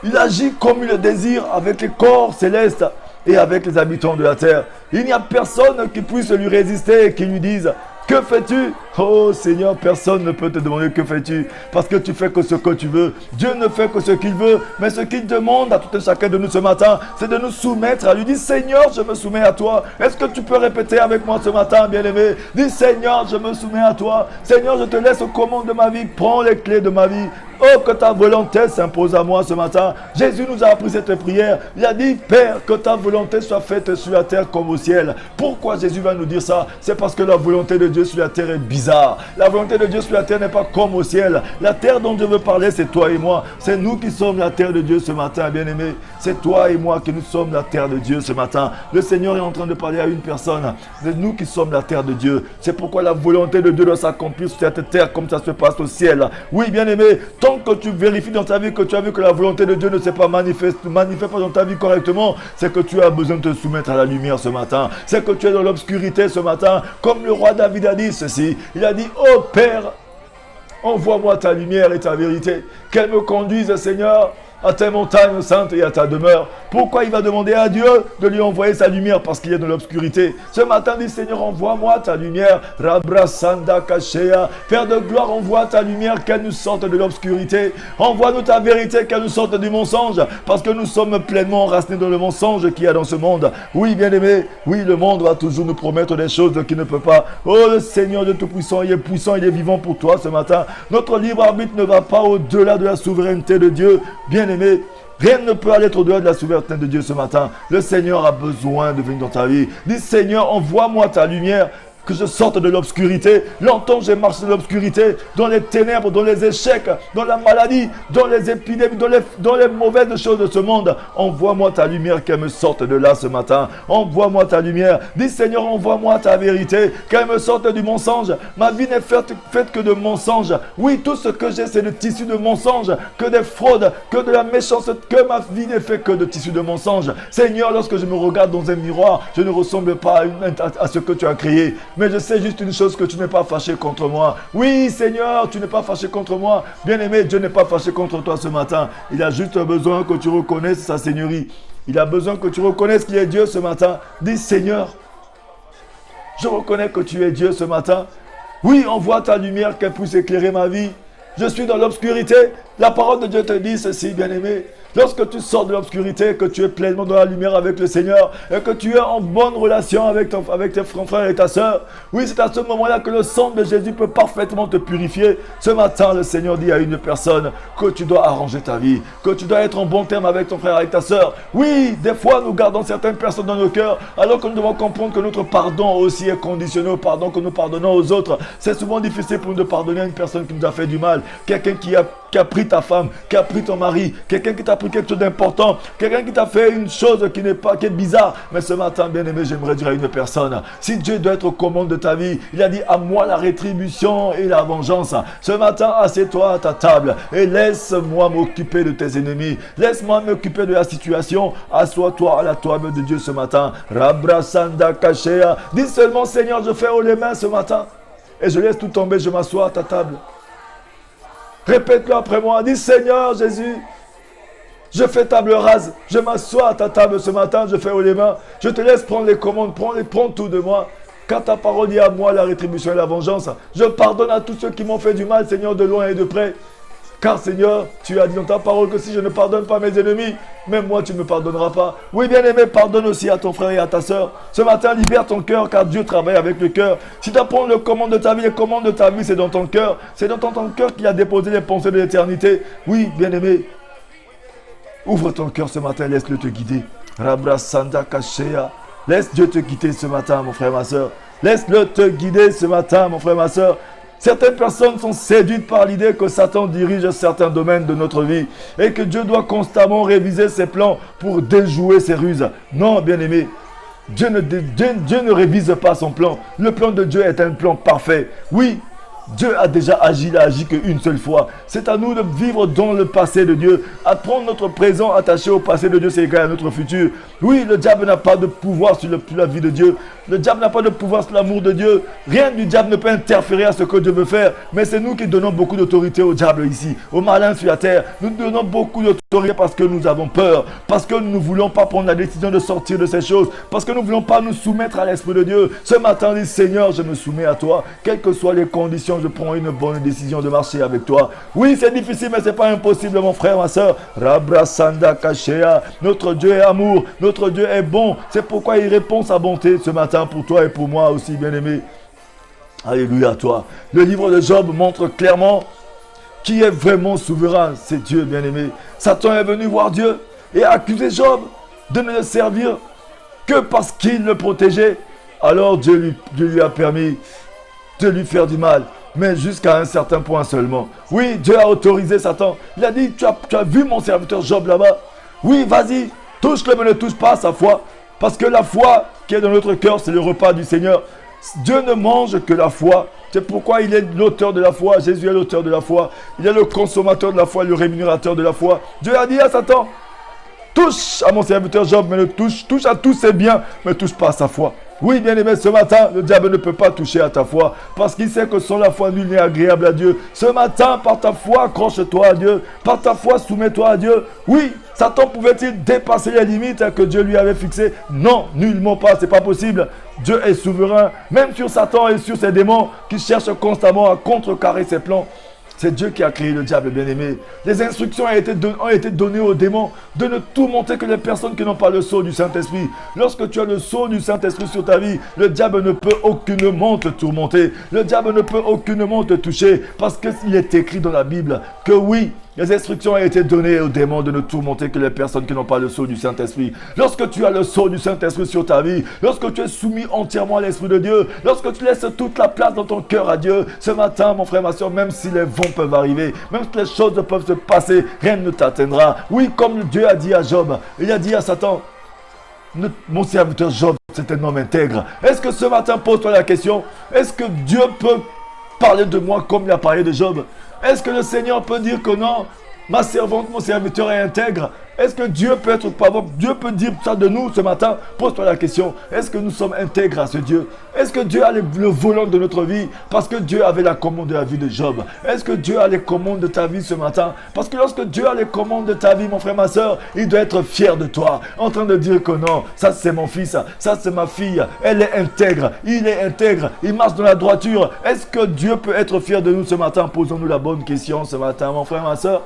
Il agit comme il le désire avec les corps célestes et avec les habitants de la terre. Il n'y a personne qui puisse lui résister et qui lui dise « Que fais-tu » Oh Seigneur, personne ne peut te demander que fais-tu, parce que tu fais que ce que tu veux. Dieu ne fait que ce qu'il veut, mais ce qu'il demande à tout un chacun de nous ce matin, c'est de nous soumettre à lui. Dis Seigneur, je me soumets à toi. Est-ce que tu peux répéter avec moi ce matin, bien-aimé? Dis Seigneur, je me soumets à toi. Seigneur, je te laisse aux commandes de ma vie. Prends les clés de ma vie. Oh, que ta volonté s'impose à moi ce matin. Jésus nous a appris cette prière. Il a dit, Père, que ta volonté soit faite sur la terre comme au ciel. Pourquoi Jésus va nous dire ça? C'est parce que la volonté de Dieu sur la terre est bizarre. La volonté de Dieu sur la terre n'est pas comme au ciel. La terre dont je veux parler, c'est toi et moi. C'est nous qui sommes la terre de Dieu ce matin, bien-aimé. C'est toi et moi qui nous sommes la terre de Dieu ce matin. Le Seigneur est en train de parler à une personne. C'est nous qui sommes la terre de Dieu. C'est pourquoi la volonté de Dieu doit s'accomplir sur cette terre comme ça se passe au ciel. Oui, bien-aimé, tant que tu vérifies dans ta vie que tu as vu que la volonté de Dieu ne s'est pas manifeste pas dans ta vie correctement, c'est que tu as besoin de te soumettre à la lumière ce matin. C'est que tu es dans l'obscurité ce matin. Comme le roi David a dit ceci. Il a dit, oh Père, envoie-moi ta lumière et ta vérité. Qu'elle me conduise, Seigneur, à tes montagnes saintes et à ta demeure. Pourquoi il va demander à Dieu de lui envoyer sa lumière? Parce qu'il est dans l'obscurité. Ce matin, dit Seigneur, envoie-moi ta lumière. Rabrasanda Kashea. Père de gloire, envoie ta lumière, qu'elle nous sorte de l'obscurité. Envoie-nous ta vérité, qu'elle nous sorte du mensonge. Parce que nous sommes pleinement enracinés dans le mensonge qu'il y a dans ce monde. Oui, bien-aimé, oui, le monde va toujours nous promettre des choses qu'il ne peut pas. Oh, le Seigneur de Tout-Puissant, il est puissant, il est vivant pour toi ce matin. Notre libre arbitre ne va pas au-delà de la souveraineté de Dieu. Bien-aimé, rien ne peut aller au-delà de la souveraineté de Dieu ce matin. Le Seigneur a besoin de venir dans ta vie. Dis Seigneur, envoie-moi ta lumière, que je sorte de l'obscurité. Longtemps j'ai marché dans l'obscurité, dans les ténèbres, dans les échecs, dans la maladie, dans les épidémies, dans les mauvaises choses de ce monde. Envoie-moi ta lumière, qu'elle me sorte de là ce matin. Envoie-moi ta lumière. Dis Seigneur, envoie-moi ta vérité, qu'elle me sorte du mensonge. Ma vie n'est faite que de mensonges. Oui, tout ce que j'ai, c'est de tissus de mensonges, que des fraudes, que de la méchanceté, que ma vie n'est faite que de tissus de mensonges. Seigneur, lorsque je me regarde dans un miroir, je ne ressemble pas à ce que tu as créé. Mais je sais juste une chose, que tu n'es pas fâché contre moi. Oui, Seigneur, tu n'es pas fâché contre moi. Bien-aimé, Dieu n'est pas fâché contre toi ce matin. Il a juste besoin que tu reconnaisses sa seigneurie. Il a besoin que tu reconnaisses qu'il est Dieu ce matin. Dis, Seigneur, je reconnais que tu es Dieu ce matin. Oui, envoie ta lumière, qu'elle puisse éclairer ma vie. Je suis dans l'obscurité. La parole de Dieu te dit ceci, bien-aimé. lorsque tu sors de l'obscurité, que tu es pleinement dans la lumière avec le Seigneur, et que tu es en bonne relation avec tes frères et ta soeur, oui, c'est à ce moment-là que le sang de Jésus peut parfaitement te purifier. Ce matin, le Seigneur dit à une personne que tu dois arranger ta vie, que tu dois être en bon terme avec ton frère et ta soeur. Oui, des fois, nous gardons certaines personnes dans nos cœurs, alors que nous devons comprendre que notre pardon aussi est conditionné au pardon que nous pardonnons aux autres. C'est souvent difficile pour nous de pardonner à une personne qui nous a fait du mal, quelqu'un qui a pris ta femme, qui a pris ton mari, quelqu'un qui t'a pris quelque chose d'important, quelqu'un qui t'a fait une chose qui est bizarre. Mais ce matin, bien-aimé, j'aimerais dire à une personne, si Dieu doit être aux commandes de ta vie, il a dit à moi la rétribution et la vengeance. Ce matin, assieds-toi à ta table et laisse-moi m'occuper de tes ennemis. Laisse-moi m'occuper de la situation. Assois-toi à la table de Dieu ce matin. Rabrasanda Kashea. Dis seulement, Seigneur, je fais haut les mains ce matin et je laisse tout tomber, je m'assois à ta table. Répète-le après moi. Dis, Seigneur Jésus, je fais table rase. Je m'assois à ta table ce matin. Je fais haut les mains. Je te laisse prendre les commandes. Prends tout de moi. Car ta parole dit à moi la rétribution et la vengeance. Je pardonne à tous ceux qui m'ont fait du mal, Seigneur, de loin et de près. Car Seigneur, tu as dit dans ta parole que si je ne pardonne pas mes ennemis, même moi tu ne me pardonneras pas. Oui, bien-aimé, pardonne aussi à ton frère et à ta soeur. Ce matin, libère ton cœur, car Dieu travaille avec le cœur. Si tu apprends le commande de ta vie, les commandes de ta vie, c'est dans ton cœur. C'est dans ton cœur qu'il a déposé les pensées de l'éternité. Oui, bien-aimé, ouvre ton cœur ce matin, laisse-le te guider. Rabra Santa Kashea. Laisse Dieu te guider ce matin, mon frère, ma soeur. Laisse-le te guider ce matin, mon frère, ma soeur. Certaines personnes sont séduites par l'idée que Satan dirige certains domaines de notre vie et que Dieu doit constamment réviser ses plans pour déjouer ses ruses. Non, bien-aimé, Dieu ne révise pas son plan. Le plan de Dieu est un plan parfait. Oui, Dieu a déjà agi, il n'a agi qu'une seule fois. C'est à nous de vivre dans le passé de Dieu. Apprendre notre présent attaché au passé de Dieu, c'est égal à notre futur. Oui, le diable n'a pas de pouvoir sur la vie de Dieu. Le diable n'a pas de pouvoir sur l'amour de Dieu. Rien du diable ne peut interférer à ce que Dieu veut faire. Mais c'est nous qui donnons beaucoup d'autorité au diable ici, au malin sur la terre. Nous donnons beaucoup d'autorité parce que nous avons peur, parce que nous ne voulons pas prendre la décision de sortir de ces choses, parce que nous ne voulons pas nous soumettre à l'Esprit de Dieu. Ce matin, dis Seigneur, je me soumets à toi. Quelles que soient les conditions, je prends une bonne décision de marcher avec toi. Oui, c'est difficile, mais ce n'est pas impossible, mon frère, ma soeur. Rabrasanda Kashea. Notre Dieu est amour, notre Dieu est bon. C'est pourquoi il répond sa bonté ce matin pour toi et pour moi aussi, bien-aimé. Alléluia à toi. Le livre de Job montre clairement qui est vraiment souverain. C'est Dieu, bien-aimé. Satan est venu voir Dieu et a accusé Job de ne le servir que parce qu'il le protégeait. Alors Dieu lui a permis de lui faire du mal, mais jusqu'à un certain point seulement. Oui, Dieu a autorisé Satan. Il a dit, tu as vu mon serviteur Job là-bas? Oui, vas-y, touche-le, mais ne touche pas à sa foi. Parce que la foi qui est dans notre cœur, c'est le repas du Seigneur. Dieu ne mange que la foi. C'est pourquoi il est l'auteur de la foi. Jésus est l'auteur de la foi. Il est le consommateur de la foi, le rémunérateur de la foi. Dieu a dit à Satan, touche à mon serviteur Job, mais ne touche à tous ses biens, mais ne touche pas à sa foi. Oui, bien-aimé, ce matin, le diable ne peut pas toucher à ta foi, parce qu'il sait que sans la foi, nul n'est agréable à Dieu. Ce matin, par ta foi, accroche-toi à Dieu. Par ta foi, soumets-toi à Dieu. Oui, Satan pouvait-il dépasser les limites que Dieu lui avait fixées? Non, nullement pas, c'est pas possible. Dieu est souverain, même sur Satan et sur ses démons qui cherchent constamment à contrecarrer ses plans. C'est Dieu qui a créé le diable, bien-aimé. Les instructions ont été données aux démons de ne tourmenter que les personnes qui n'ont pas le sceau du Saint-Esprit. Lorsque tu as le sceau du Saint-Esprit sur ta vie, le diable ne peut aucunement te tourmenter. Le diable ne peut aucunement te toucher. Parce qu'il est écrit dans la Bible que oui, les instructions ont été données aux démons de ne tourmenter que les personnes qui n'ont pas le sceau du Saint-Esprit. Lorsque tu as le sceau du Saint-Esprit sur ta vie, lorsque tu es soumis entièrement à l'Esprit de Dieu, lorsque tu laisses toute la place dans ton cœur à Dieu, ce matin, mon frère, ma soeur, même si les vents peuvent arriver, même si les choses peuvent se passer, rien ne t'atteindra. Oui, comme Dieu a dit à Job, il a dit à Satan, mon serviteur Job, c'est un homme intègre. Est-ce que ce matin, pose-toi la question, est-ce que Dieu peut parler de moi comme il a parlé de Job? Est-ce que le Seigneur peut dire que non, ma servante, mon serviteur est intègre? Est-ce que Dieu peut être pas bon? Dieu peut dire ça de nous ce matin? Pose-toi la question. Est-ce que nous sommes intègres à ce Dieu? Est-ce que Dieu a le volant de notre vie? Parce que Dieu avait la commande de la vie de Job. Est-ce que Dieu a les commandes de ta vie ce matin? Parce que lorsque Dieu a les commandes de ta vie, mon frère, ma soeur, il doit être fier de toi. En train de dire que non, ça c'est mon fils, ça c'est ma fille. Elle est intègre, il est intègre, il marche dans la droiture. Est-ce que Dieu peut être fier de nous ce matin? Posons-nous la bonne question ce matin, mon frère, ma soeur.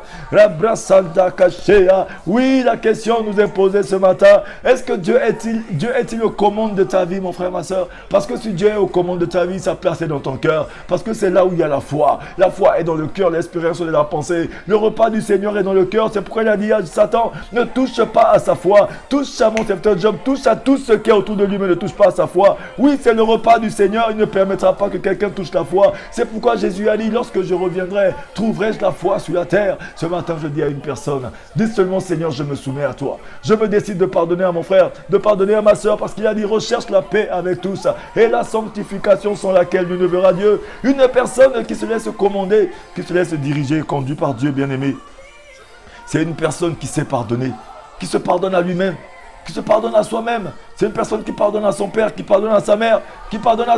Oui, Oui, la question nous est posée ce matin. Est-ce que Dieu est-il aux commandes de ta vie, mon frère, ma soeur? Parce que si Dieu est aux commandes de ta vie, sa place est dans ton cœur. Parce que c'est là où il y a la foi. La foi est dans le cœur, l'espérance de la pensée. Le repas du Seigneur est dans le cœur. C'est pourquoi il a dit à Satan, ne touche pas à sa foi. Touche à mon serviteur Job, touche à tout ce qui est autour de lui, mais ne touche pas à sa foi. Oui, c'est le repas du Seigneur. Il ne permettra pas que quelqu'un touche la foi. C'est pourquoi Jésus a dit, lorsque je reviendrai, trouverai-je la foi sur la terre? Ce matin, je dis à une personne, dis seulement, Seigneur, je me soumets à toi. Je me décide de pardonner à mon frère, de pardonner à ma soeur, parce qu'il a dit, recherche la paix avec tous et la sanctification sans laquelle nous ne verra Dieu. Une personne qui se laisse commander, qui se laisse diriger, conduit par Dieu bien-aimé. C'est une personne qui sait pardonner, qui se pardonne à lui-même, qui se pardonne à soi-même. C'est une personne qui pardonne à son père, qui pardonne à sa mère, qui pardonne à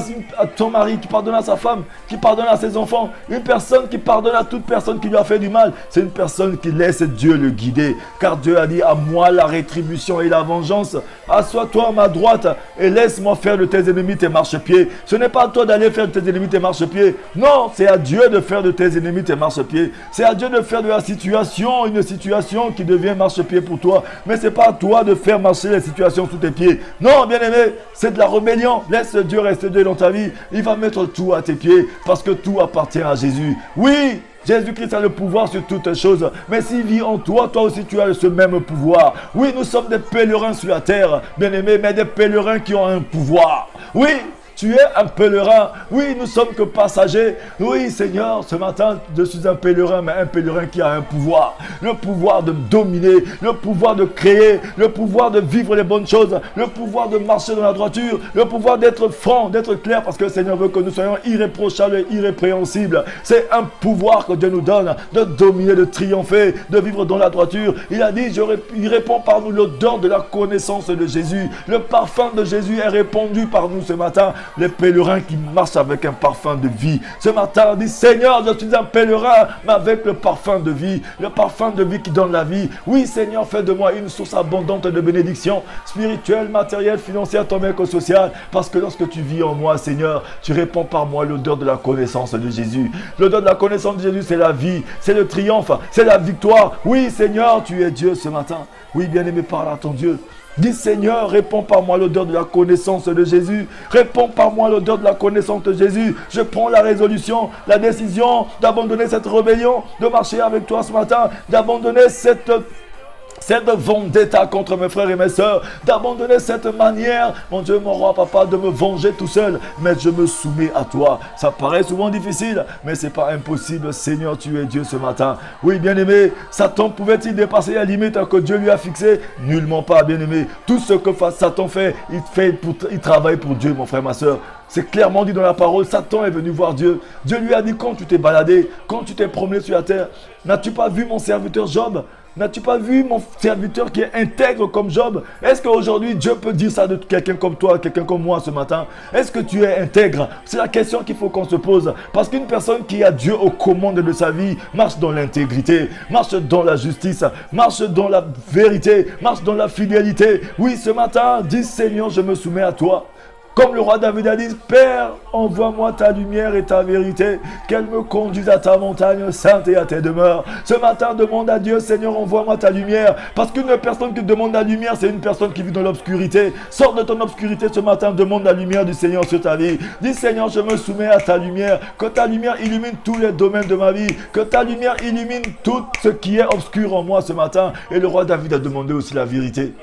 son mari, qui pardonne à sa femme, qui pardonne à ses enfants. Une personne qui pardonne à toute personne qui lui a fait du mal. C'est une personne qui laisse Dieu le guider. Car Dieu a dit, à moi la rétribution et la vengeance. Assois-toi à ma droite et laisse-moi faire de tes ennemis tes marchepieds. Ce n'est pas à toi d'aller faire de tes ennemis tes marchepieds. Non, c'est à Dieu de faire de tes ennemis tes marchepieds. C'est à Dieu de faire de la situation une situation qui devient marchepied pour toi. Mais ce n'est pas à toi de faire marcher les situations sous tes pieds. Non, bien-aimé, c'est de la rébellion. Laisse Dieu rester Dieu dans ta vie. Il va mettre tout à tes pieds parce que tout appartient à Jésus. Oui, Jésus-Christ a le pouvoir sur toutes choses. Mais s'il vit en toi, toi aussi tu as ce même pouvoir. Oui, nous sommes des pèlerins sur la terre, bien-aimé, mais des pèlerins qui ont un pouvoir. Oui. Tu es un pèlerin. Oui, nous sommes que passagers. Oui, Seigneur, ce matin, je suis un pèlerin, mais un pèlerin qui a un pouvoir. Le pouvoir de dominer, le pouvoir de créer, le pouvoir de vivre les bonnes choses, le pouvoir de marcher dans la droiture, le pouvoir d'être franc, d'être clair, parce que le Seigneur veut que nous soyons irréprochables et irrépréhensibles. C'est un pouvoir que Dieu nous donne de dominer, de triompher, de vivre dans la droiture. Il a dit, il répand par nous l'odeur de la connaissance de Jésus. Le parfum de Jésus est répandu par nous ce matin. Les pèlerins qui marchent avec un parfum de vie. Ce matin, on dit, Seigneur, je suis un pèlerin, mais avec le parfum de vie qui donne la vie. Oui, Seigneur, fais de moi une source abondante de bénédictions spirituelles, matérielles, financières, tant bien que sociales. Parce que lorsque tu vis en moi, Seigneur, tu répands par moi l'odeur de la connaissance de Jésus. L'odeur de la connaissance de Jésus, c'est la vie, c'est le triomphe, c'est la victoire. Oui, Seigneur, tu es Dieu ce matin. Oui, bien-aimé, parle à ton Dieu. Dis Seigneur, réponds par moi l'odeur de la connaissance de Jésus. Réponds par moi l'odeur de la connaissance de Jésus. Je prends la résolution, la décision d'abandonner cette rébellion, de marcher avec toi ce matin, d'abandonner cette vendetta contre mes frères et mes sœurs, d'abandonner cette manière, mon Dieu, mon roi, papa, de me venger tout seul, mais je me soumets à toi. Ça paraît souvent difficile, mais c'est pas impossible. Seigneur, tu es Dieu ce matin. Oui, bien-aimé, Satan pouvait-il dépasser la limite que Dieu lui a fixée? Nullement pas, bien-aimé. Tout ce que Satan fait, il travaille pour Dieu, mon frère, ma sœur. C'est clairement dit dans la parole, Satan est venu voir Dieu. Dieu lui a dit, quand tu t'es baladé, quand tu t'es promené sur la terre, n'as-tu pas vu mon serviteur Job? N'as-tu pas vu mon serviteur qui est intègre comme Job? Est-ce qu'aujourd'hui Dieu peut dire ça de quelqu'un comme toi, quelqu'un comme moi ce matin? Est-ce que tu es intègre? C'est la question qu'il faut qu'on se pose. Parce qu'une personne qui a Dieu aux commandes de sa vie marche dans l'intégrité, marche dans la justice, marche dans la vérité, marche dans la fidélité. Oui, ce matin, dis Seigneur, je me soumets à toi. Comme le roi David a dit, Père, envoie-moi ta lumière et ta vérité, qu'elle me conduise à ta montagne sainte et à tes demeures. Ce matin, demande à Dieu, Seigneur, envoie-moi ta lumière. Parce qu'une personne qui demande la lumière, c'est une personne qui vit dans l'obscurité. Sors de ton obscurité ce matin, demande la lumière du Seigneur sur ta vie. Dis, Seigneur, je me soumets à ta lumière. Que ta lumière illumine tous les domaines de ma vie. Que ta lumière illumine tout ce qui est obscur en moi ce matin. Et le roi David a demandé aussi la vérité.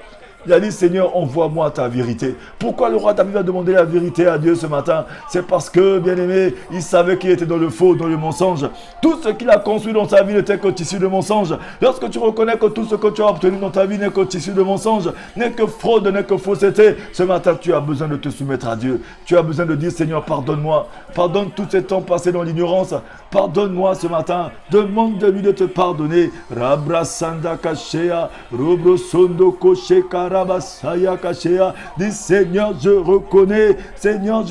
Il a dit, Seigneur, envoie-moi ta vérité. Pourquoi le roi David a demandé la vérité à Dieu ce matin? C'est parce que, bien-aimé, il savait qu'il était dans le faux, dans le mensonge. Tout ce qu'il a construit dans sa vie n'était que tissu de mensonge. Lorsque tu reconnais que tout ce que tu as obtenu dans ta vie n'est que tissu de mensonge, n'est que fraude, n'est que fausseté, ce matin, tu as besoin de te soumettre à Dieu. Tu as besoin de dire, Seigneur, pardonne-moi. Pardonne tous ces temps passés dans l'ignorance. Pardonne-moi ce matin. Demande de lui de te pardonner. Rabra Sanda Kashea, Robro Sondo Kosheka. Dis Seigneur, je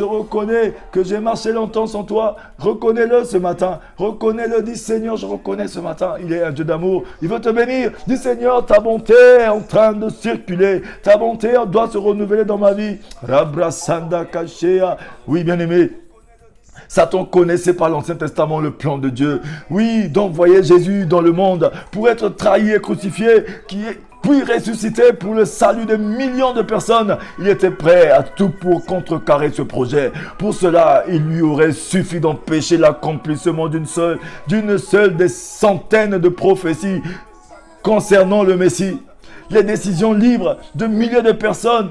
reconnais que j'ai marché longtemps sans toi. Reconnais-le ce matin. Reconnais-le. Dis Seigneur, je reconnais ce matin. Il est un Dieu d'amour. Il veut te bénir. Dis Seigneur, ta bonté est en train de circuler. Ta bonté doit se renouveler dans ma vie. Rabrasanda Kashea. Oui, bien-aimé. Satan connaissait par l'Ancien Testament le plan de Dieu. Oui, d'envoyer Jésus dans le monde pour être trahi et crucifié, puis ressuscité pour le salut de millions de personnes. Il était prêt à tout pour contrecarrer ce projet. Pour cela, il lui aurait suffi d'empêcher l'accomplissement d'une seule des centaines de prophéties concernant le Messie. Les décisions libres de milliers de personnes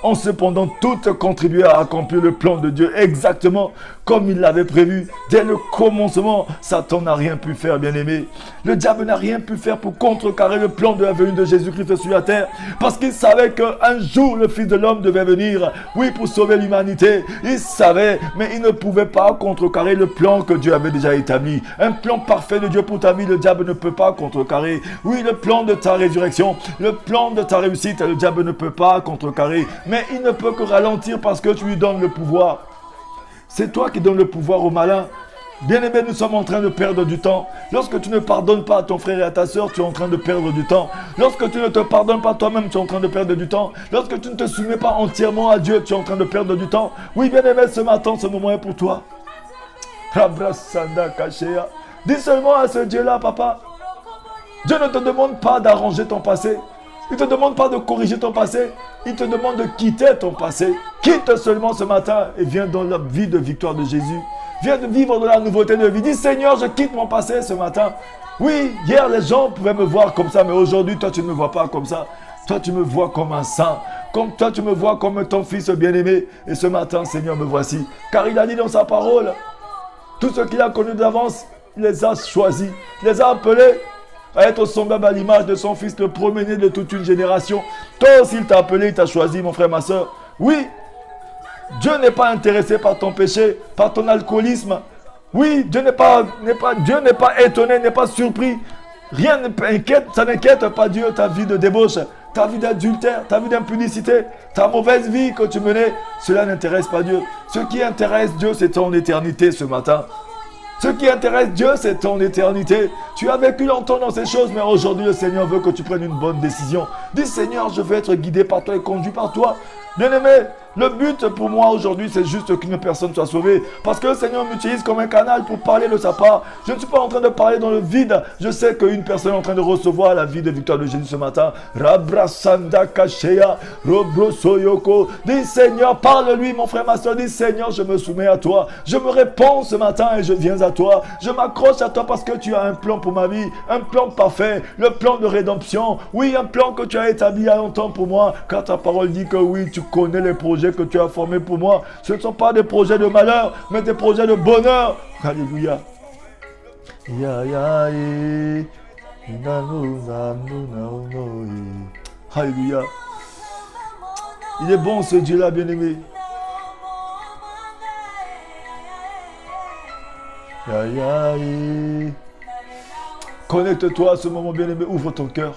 ont cependant toutes contribué à accomplir le plan de Dieu exactement comme il l'avait prévu. Dès le commencement, Satan n'a rien pu faire, bien-aimé. Le diable n'a rien pu faire pour contrecarrer le plan de la venue de Jésus-Christ sur la terre, parce qu'il savait qu'un jour, le Fils de l'homme devait venir, oui, pour sauver l'humanité. Il savait, mais il ne pouvait pas contrecarrer le plan que Dieu avait déjà établi. Un plan parfait de Dieu pour ta vie, le diable ne peut pas contrecarrer. Oui, le plan de ta résurrection, le plan de ta réussite, le diable ne peut pas contrecarrer. Mais il ne peut que ralentir parce que tu lui donnes le pouvoir. C'est toi qui donnes le pouvoir au malin. Bien-aimé, nous sommes en train de perdre du temps. Lorsque tu ne pardonnes pas à ton frère et à ta soeur, tu es en train de perdre du temps. Lorsque tu ne te pardonnes pas toi-même, tu es en train de perdre du temps. Lorsque tu ne te soumets pas entièrement à Dieu, tu es en train de perdre du temps. Oui, bien-aimé, ce matin, ce moment est pour toi. Dis seulement à ce Dieu-là, papa. Dieu ne te demande pas d'arranger ton passé. Il ne te demande pas de corriger ton passé. Il te demande de quitter ton passé. Quitte seulement ce matin et viens dans la vie de victoire de Jésus. Viens de vivre dans la nouveauté de vie. Dis Seigneur, je quitte mon passé ce matin. Oui, hier les gens pouvaient me voir comme ça, mais aujourd'hui, toi tu ne me vois pas comme ça. Toi tu me vois comme un saint. Comme toi tu me vois comme ton fils bien-aimé. Et ce matin, Seigneur, me voici. Car il a dit dans sa parole, tout ce qu'il a connu d'avance, il les a choisis. Il les a appelés à être semblable à l'image de son fils, le premier-né de toute une génération. Toi aussi, il t'a appelé, il t'a choisi, mon frère, ma soeur. Oui, Dieu n'est pas intéressé par ton péché, par ton alcoolisme. Oui, Dieu n'est pas étonné, n'est pas surpris. Rien n'inquiète, ça n'inquiète pas Dieu, ta vie de débauche, ta vie d'adultère, ta vie d'impudicité, ta mauvaise vie que tu menais. Cela n'intéresse pas Dieu. Ce qui intéresse Dieu, c'est ton éternité ce matin. Ce qui intéresse Dieu, c'est ton éternité. Tu as vécu longtemps dans ces choses, mais aujourd'hui, le Seigneur veut que tu prennes une bonne décision. Dis, Seigneur, je veux être guidé par toi et conduit par toi. Bien-aimé, le but pour moi aujourd'hui, c'est juste qu'une personne soit sauvée. Parce que le Seigneur m'utilise comme un canal pour parler de sa part. Je ne suis pas en train de parler dans le vide. Je sais qu'une personne est en train de recevoir la vie de victoire de Jésus ce matin. Rabrasanda Kashea, Robrosoyoko. Dis Seigneur, parle-lui, mon frère, ma soeur. Dis Seigneur, je me soumets à toi. Je me réponds ce matin et je viens à toi. Je m'accroche à toi parce que tu as un plan pour ma vie. Un plan parfait. Le plan de rédemption. Oui, un plan que tu as établi il y a longtemps pour moi. Car ta parole dit que oui, tu connais les projets que tu as formés pour moi. Ce ne sont pas des projets de malheur, mais des projets de bonheur. Alléluia. Alléluia. Il est bon ce Dieu-là, bien-aimé. Connecte-toi à ce moment, bien-aimé. Ouvre ton cœur.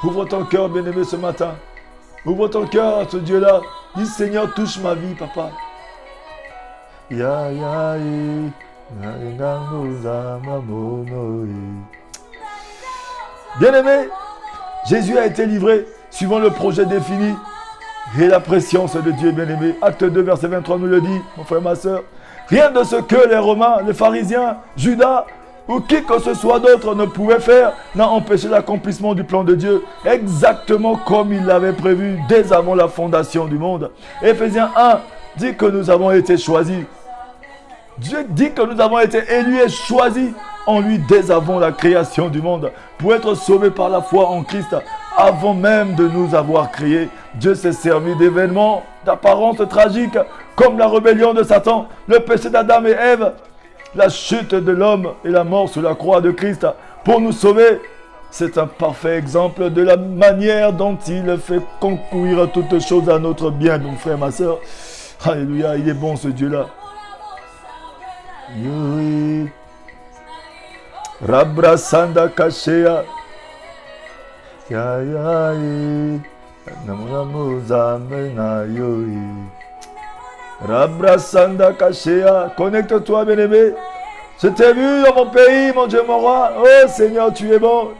Ouvre ton cœur, bien-aimé, ce matin. Ouvre ton cœur à ce Dieu-là. Dis Seigneur, touche ma vie, papa. Bien-aimé, Jésus a été livré suivant le projet défini et la préscience de Dieu, bien-aimé. Acte 2, verset 23 nous le dit, mon frère, ma soeur. Rien de ce que les Romains, les pharisiens, Judas ou qui que ce soit d'autre ne pouvait faire n'a empêché l'accomplissement du plan de Dieu, exactement comme il l'avait prévu dès avant la fondation du monde. Éphésiens 1 dit que nous avons été choisis. Dieu dit que nous avons été élus et choisis en lui dès avant la création du monde pour être sauvés par la foi en Christ avant même de nous avoir créés. Dieu s'est servi d'événements d'apparence tragique comme la rébellion de Satan, le péché d'Adam et Ève, la chute de l'homme et la mort sur la croix de Christ pour nous sauver. C'est un parfait exemple de la manière dont il fait concourir toutes choses à notre bien, mon frère, ma soeur. Alléluia, il est bon ce Dieu-là. Rabrasanda Kashea. Rabrasanda Kashea. Connecte-toi, bien-aimé. Je t'ai vu dans mon pays, mon Dieu, mon roi. Oh Seigneur, tu es bon.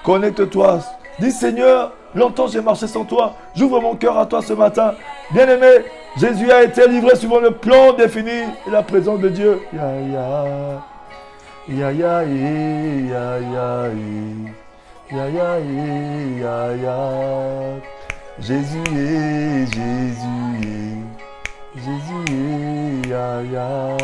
Connecte-toi. Dis Seigneur, longtemps j'ai marché sans toi. J'ouvre mon cœur à toi ce matin. Bien-aimé, Jésus a été livré suivant le plan défini et la présence de Dieu. Ya ya ya ya ya ya ya ya. Jésus est, Jésus est, ya ya.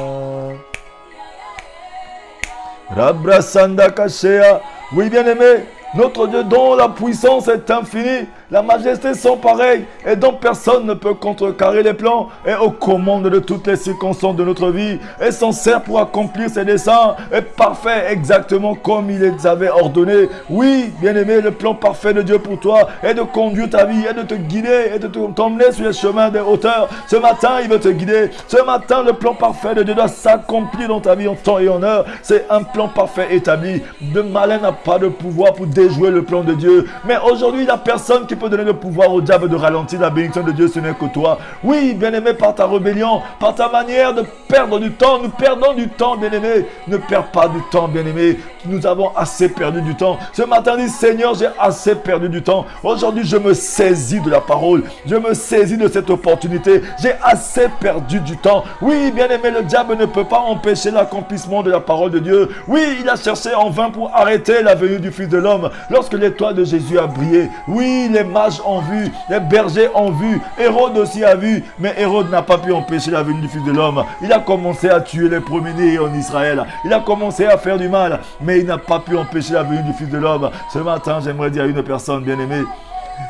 Rabrasanda Kashea. Oui, bien-aimé, notre Dieu dont la puissance est infinie, la majesté sont pareilles et dont personne ne peut contrecarrer les plans et aux commandes de toutes les circonstances de notre vie et s'en sert pour accomplir ses desseins est parfait exactement comme il les avait ordonnés. Oui, bien-aimé, le plan parfait de Dieu pour toi est de conduire ta vie, est de te guider et de t'emmener sur les chemins des hauteurs. Ce matin, il veut te guider. Ce matin, le plan parfait de Dieu doit s'accomplir dans ta vie en temps et en heure. C'est un plan parfait établi. De malin n'a pas de pouvoir pour déjouer le plan de Dieu. Mais aujourd'hui, il n'y a personne qui peut donner le pouvoir au diable de ralentir la bénédiction de Dieu, ce n'est que toi. Oui, bien-aimé, par ta rébellion, par ta manière de perdre du temps, nous perdons du temps, bien-aimé. Ne perds pas du temps, bien-aimé. Nous avons assez perdu du temps. Ce matin, dit Seigneur, j'ai assez perdu du temps. Aujourd'hui, je me saisis de la parole. Je me saisis de cette opportunité. J'ai assez perdu du temps. Oui, bien-aimé, le diable ne peut pas empêcher l'accomplissement de la parole de Dieu. Oui, il a cherché en vain pour arrêter la venue du Fils de l'homme. Lorsque l'étoile de Jésus a brillé, oui, les mages ont vu, les bergers ont vu, Hérode aussi a vu, mais Hérode n'a pas pu empêcher la venue du Fils de l'homme. Il a commencé à tuer les premiers-nés en Israël. Il a commencé à faire du mal, mais il n'a pas pu empêcher la venue du Fils de l'homme. Ce matin, j'aimerais dire à une personne bien-aimée,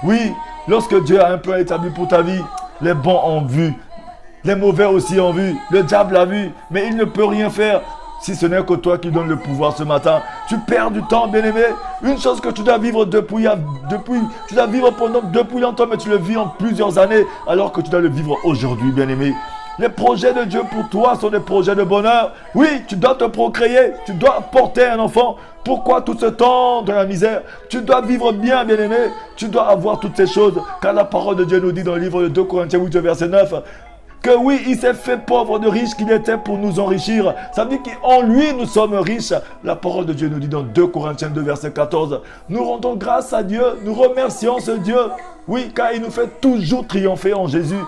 oui, lorsque Dieu a un plan établi pour ta vie, les bons ont vu, les mauvais aussi ont vu, le diable a vu, mais il ne peut rien faire. Si ce n'est que toi qui donnes le pouvoir ce matin, tu perds du temps, bien-aimé. Une chose que tu dois vivre depuis longtemps, mais tu le vis en plusieurs années, alors que tu dois le vivre aujourd'hui, bien-aimé. Les projets de Dieu pour toi sont des projets de bonheur. Oui, tu dois te procréer, tu dois porter un enfant. Pourquoi tout ce temps de la misère? Tu dois vivre bien, bien-aimé. Tu dois avoir toutes ces choses, car la parole de Dieu nous dit dans le livre de 2 Corinthiens 8, verset 9, que oui, il s'est fait pauvre de riche qu'il était pour nous enrichir. Ça veut dire qu'en lui, nous sommes riches. La parole de Dieu nous dit dans 2 Corinthiens 2, verset 14. Nous rendons grâce à Dieu, nous remercions ce Dieu. Oui, car il nous fait toujours triompher en Jésus.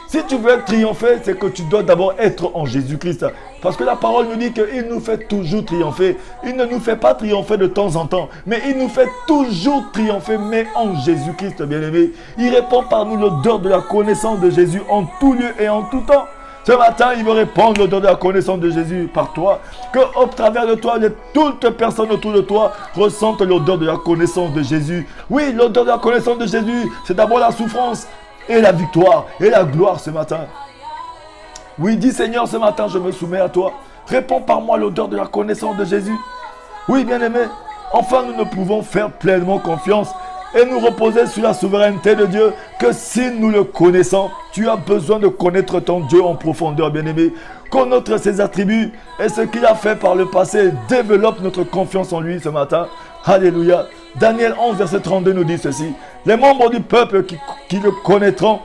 Si tu veux triompher, c'est que tu dois d'abord être en Jésus-Christ. Parce que la parole nous dit qu'il nous fait toujours triompher. Il ne nous fait pas triompher de temps en temps, mais il nous fait toujours triompher, mais en Jésus-Christ, bien-aimé. Il répand par nous l'odeur de la connaissance de Jésus en tout lieu et en tout temps. Ce matin, il veut répandre l'odeur de la connaissance de Jésus par toi. Que au travers de toi, toutes les personnes autour de toi ressentent l'odeur de la connaissance de Jésus. Oui, l'odeur de la connaissance de Jésus, c'est d'abord la souffrance et la victoire et la gloire ce matin. Oui, dis Seigneur, ce matin, je me soumets à toi. Réponds par moi l'odeur de la connaissance de Jésus. Oui, bien-aimé, enfin nous ne pouvons faire pleinement confiance et nous reposer sur la souveraineté de Dieu que si nous le connaissons. Tu as besoin de connaître ton Dieu en profondeur, bien-aimé. Connaître ses attributs et ce qu'il a fait par le passé. Développe notre confiance en lui ce matin. Alléluia. Daniel 11, verset 32 nous dit ceci. Les membres du peuple qui le connaîtront,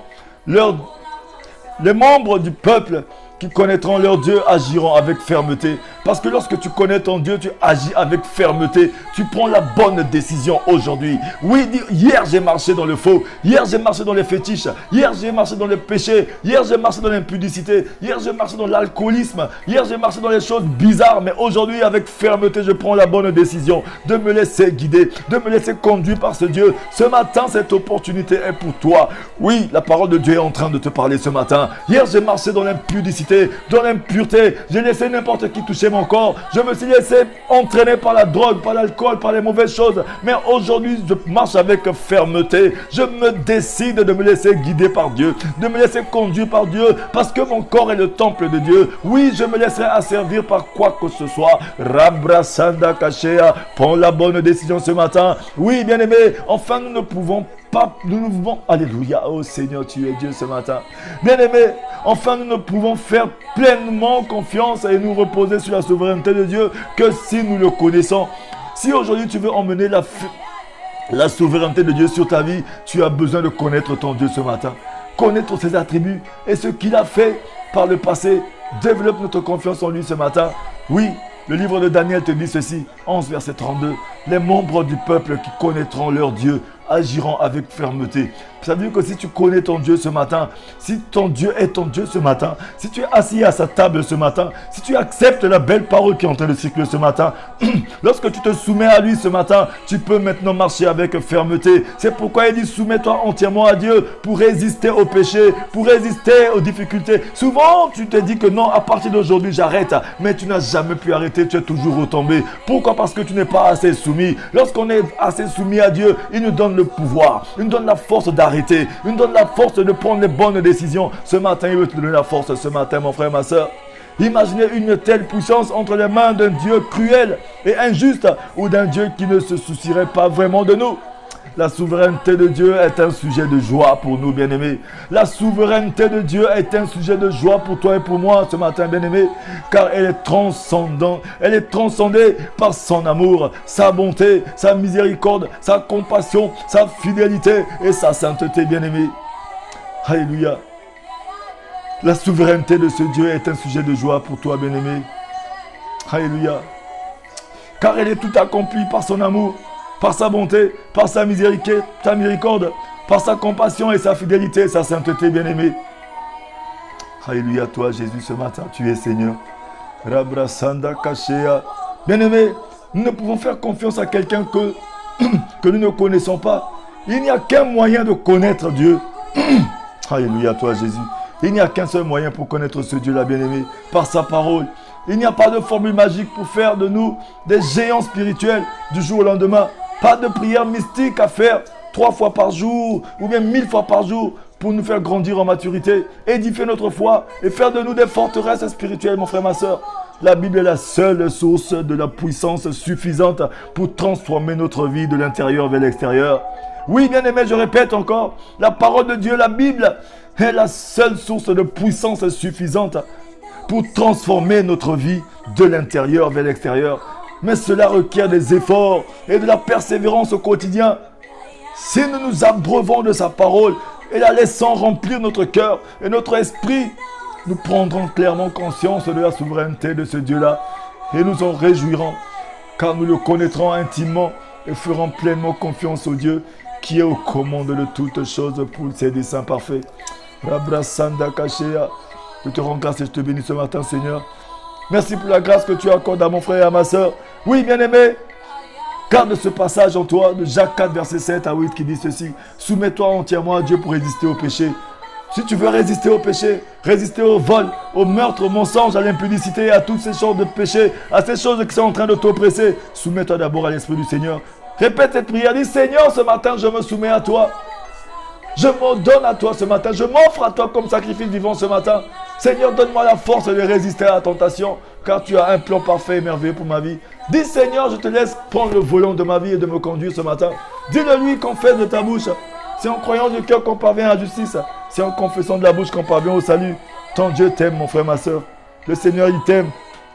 les membres du peuple qui connaîtront leur Dieu agiront avec fermeté. Parce que lorsque tu connais ton Dieu, tu agis avec fermeté. Tu prends la bonne décision aujourd'hui. Oui, hier j'ai marché dans le faux. Hier j'ai marché dans les fétiches. Hier j'ai marché dans le péché. Hier j'ai marché dans l'impudicité. Hier j'ai marché dans l'alcoolisme. Hier j'ai marché dans les choses bizarres. Mais aujourd'hui, avec fermeté, je prends la bonne décision de me laisser guider, de me laisser conduire par ce Dieu. Ce matin, cette opportunité est pour toi. Oui, la parole de Dieu est en train de te parler ce matin. Hier j'ai marché dans l'impudicité, dans l'impureté. J'ai laissé n'importe qui toucher mon corps. Je me suis laissé entraîner par la drogue, par l'alcool, par les mauvaises choses. Mais aujourd'hui, je marche avec fermeté. Je me décide de me laisser guider par Dieu, de me laisser conduire par Dieu, parce que mon corps est le temple de Dieu. Oui, je me laisserai asservir par quoi que ce soit. Rabrasanda Kashea, prends la bonne décision ce matin. Oui, bien-aimé, enfin nous ne pouvons pas, alléluia, oh Seigneur, tu es Dieu ce matin. Bien-aimé, enfin nous ne pouvons faire pleinement confiance et nous reposer sur la souveraineté de Dieu que si nous le connaissons. Si aujourd'hui tu veux emmener la souveraineté de Dieu sur ta vie, tu as besoin de connaître ton Dieu ce matin. Connaître ses attributs et ce qu'il a fait par le passé. Développe notre confiance en lui ce matin. Oui, le livre de Daniel te dit ceci, 11 verset 32. Les membres du peuple qui connaîtront leur Dieu agiront avec fermeté. Ça veut dire que si tu connais ton Dieu ce matin, si ton Dieu est ton Dieu ce matin, si tu es assis à sa table ce matin, si tu acceptes la belle parole qui est en train de circuler ce matin, lorsque tu te soumets à lui ce matin, tu peux maintenant marcher avec fermeté. C'est pourquoi il dit soumets-toi entièrement à Dieu pour résister au péché, pour résister aux difficultés. Souvent, tu te dis que non, à partir d'aujourd'hui, j'arrête. Mais tu n'as jamais pu arrêter, tu es toujours retombé. Pourquoi? Parce que tu n'es pas assez soumis. Lorsqu'on est assez soumis à Dieu, il nous donne le pouvoir, il nous donne la force d'arrêter, il nous donne la force de prendre les bonnes décisions. Ce matin, il veut te donner la force. Ce matin, mon frère, ma soeur. Imaginez une telle puissance entre les mains d'un Dieu cruel et injuste ou d'un Dieu qui ne se soucierait pas vraiment de nous. La souveraineté de Dieu est un sujet de joie pour nous, bien-aimés. La souveraineté de Dieu est un sujet de joie pour toi et pour moi ce matin, bien-aimés, car elle est transcendante. Elle est transcendée par son amour, sa bonté, sa miséricorde, sa compassion, sa fidélité et sa sainteté, bien-aimés. Alléluia. La souveraineté de ce Dieu est un sujet de joie pour toi, bien-aimé. Alléluia. Car elle est tout accomplie par son amour, par sa bonté, par sa miséricorde, par sa compassion et sa fidélité et sa sainteté, bien-aimé. Alléluia, toi, Jésus, ce matin, tu es Seigneur. Rabrasanda Kashea. Bien-aimé, nous ne pouvons faire confiance à quelqu'un que nous ne connaissons pas. Il n'y a qu'un moyen de connaître Dieu. Alléluia, toi, Jésus. Il n'y a qu'un seul moyen pour connaître ce Dieu-là, bien-aimé, par sa parole. Il n'y a pas de formule magique pour faire de nous des géants spirituels du jour au lendemain. Pas de prière mystique à faire 3 fois par jour ou bien 1000 fois par jour pour nous faire grandir en maturité, édifier notre foi et faire de nous des forteresses spirituelles, mon frère, ma soeur. La Bible est la seule source de la puissance suffisante pour transformer notre vie de l'intérieur vers l'extérieur. Oui, bien-aimé, je répète encore, la parole de Dieu, la Bible, est la seule source de puissance suffisante pour transformer notre vie de l'intérieur vers l'extérieur. Mais cela requiert des efforts et de la persévérance au quotidien. Si nous nous abreuvons de sa parole et la laissons remplir notre cœur et notre esprit, nous prendrons clairement conscience de la souveraineté de ce Dieu-là et nous en réjouirons, car nous le connaîtrons intimement et ferons pleinement confiance au Dieu qui est aux commandes de toutes choses pour ses desseins parfaits. Rabrasanda Kashea. Je te rends grâce et je te bénis ce matin, Seigneur. Merci pour la grâce que tu accordes à mon frère et à ma soeur. Oui, bien-aimé, garde ce passage en toi de Jacques 4, verset 7 à 8 qui dit ceci. Soumets-toi entièrement à Dieu pour résister au péché. Si tu veux résister au péché, résister au vol, au meurtre, au mensonge, à l'impudicité, à toutes ces choses de péché, à ces choses qui sont en train de t'oppresser, soumets-toi d'abord à l'Esprit du Seigneur. Répète cette prière, dis Seigneur, ce matin, je me soumets à toi. Je me donne à toi ce matin, je m'offre à toi comme sacrifice vivant ce matin. Seigneur, donne-moi la force de résister à la tentation, car tu as un plan parfait et merveilleux pour ma vie. Dis Seigneur, je te laisse prendre le volant de ma vie et de me conduire ce matin. Dis-le lui, confesse de ta bouche. C'est en croyant du cœur qu'on parvient à la justice. C'est en confessant de la bouche qu'on parvient au salut. Ton Dieu t'aime, mon frère, ma soeur. Le Seigneur, il t'aime.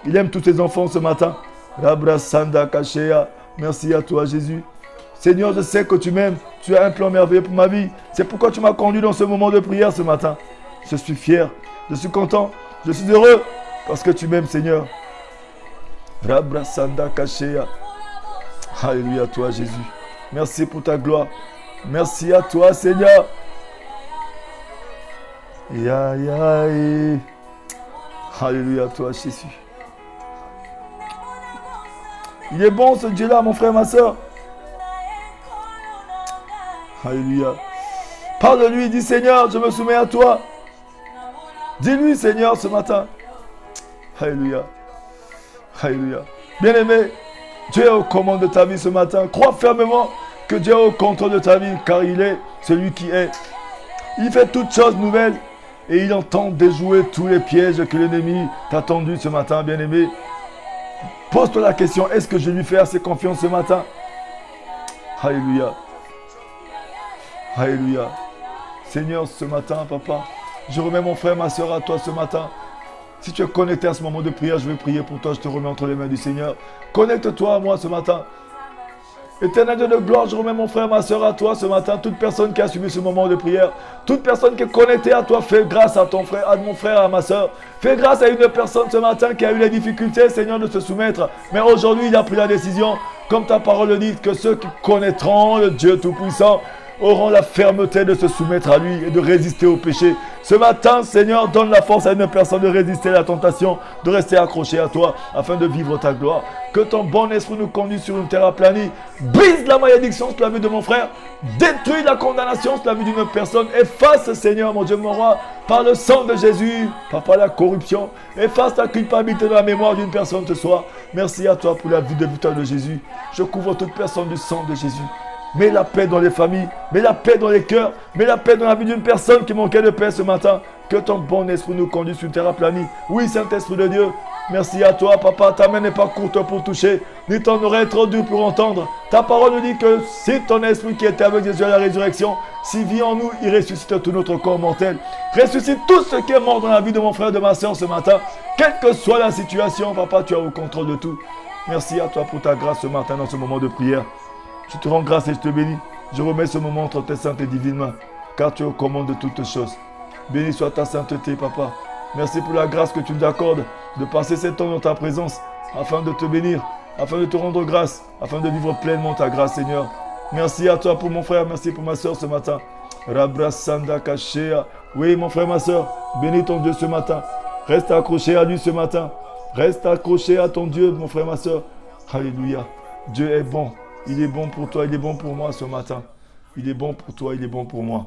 Il aime tous ses enfants ce matin. Rabrasanda Kashea. Merci à toi, Jésus. Seigneur, je sais que tu m'aimes. Tu as un plan merveilleux pour ma vie. C'est pourquoi tu m'as conduit dans ce moment de prière ce matin. Je suis fier. Je suis content. Je suis heureux. Parce que tu m'aimes, Seigneur. Rabrasanda Kashea. Alléluia à toi, Jésus. Merci pour ta gloire. Merci à toi, Seigneur. Alléluia à toi, Jésus. Il est bon ce Dieu-là, mon frère, ma soeur. Alléluia. Parle-lui, dis Seigneur, je me soumets à toi. Dis-lui, Seigneur, ce matin. Alléluia. Alléluia. Bien-aimé, Dieu est aux commandes de ta vie ce matin. Crois fermement que Dieu est au contrôle de ta vie, car il est celui qui est. Il fait toutes choses nouvelles et il entend déjouer tous les pièges que l'ennemi t'a tendus ce matin, bien-aimé. Pose-toi la question, est-ce que je lui fais assez confiance ce matin? Alléluia. Alléluia. Seigneur, ce matin, papa, je remets mon frère, ma soeur à toi ce matin. Si tu es connecté à ce moment de prière, je vais prier pour toi, je te remets entre les mains du Seigneur. Connecte-toi à moi ce matin. Éternel Dieu de gloire, je remets mon frère, ma soeur à toi ce matin. Toute personne qui a suivi ce moment de prière, toute personne qui est connectée à toi, fais grâce à ton frère, à mon frère, à ma soeur. Fais grâce à une personne ce matin qui a eu les difficultés, Seigneur, de se soumettre. Mais aujourd'hui, il a pris la décision comme ta parole le dit, que ceux qui connaîtront le Dieu Tout-Puissant auront la fermeté de se soumettre à lui et de résister au péché. Ce matin, Seigneur, donne la force à une personne de résister à la tentation, de rester accroché à toi, afin de vivre ta gloire. Que ton bon esprit nous conduise sur une terre aplanie. Brise la malédiction sur la vie de mon frère. Détruis la condamnation sur la vie d'une personne. Efface, Seigneur, mon Dieu, mon roi, par le sang de Jésus, par la corruption. Efface la culpabilité de la mémoire d'une personne ce soir. Merci à toi pour la vie de victoire de Jésus. Je couvre toute personne du sang de Jésus. Mets la paix dans les familles, mets la paix dans les cœurs, mets la paix dans la vie d'une personne qui manquait de paix ce matin. Que ton bon esprit nous conduise sur une terre aplanie. Oui, Saint-Esprit de Dieu, merci à toi, papa. Ta main n'est pas courte pour toucher, ni ton oreille trop dure pour entendre. Ta parole nous dit que si ton esprit qui était avec Jésus à la résurrection, s'il vit en nous, il ressuscite tout notre corps mortel. Ressuscite tout ce qui est mort dans la vie de mon frère et de ma soeur ce matin. Quelle que soit la situation, papa, tu as au contrôle de tout. Merci à toi pour ta grâce ce matin dans ce moment de prière. Je te rends grâce et je te bénis. Je remets ce moment entre tes saintes et divines mains, car tu es aux commandes de toutes choses. Béni soit ta sainteté, papa. Merci pour la grâce que tu nous accordes de passer ce temps dans ta présence, afin de te bénir, afin de te rendre grâce, afin de vivre pleinement ta grâce, Seigneur. Merci à toi pour mon frère, merci pour ma soeur ce matin. Rabrasanda Kashea. Oui, mon frère, ma soeur, bénis ton Dieu ce matin. Reste accroché à lui ce matin. Reste accroché à ton Dieu, mon frère, ma soeur. Alléluia. Dieu est bon. Il est bon pour toi, il est bon pour moi ce matin. Il est bon pour toi, il est bon pour moi.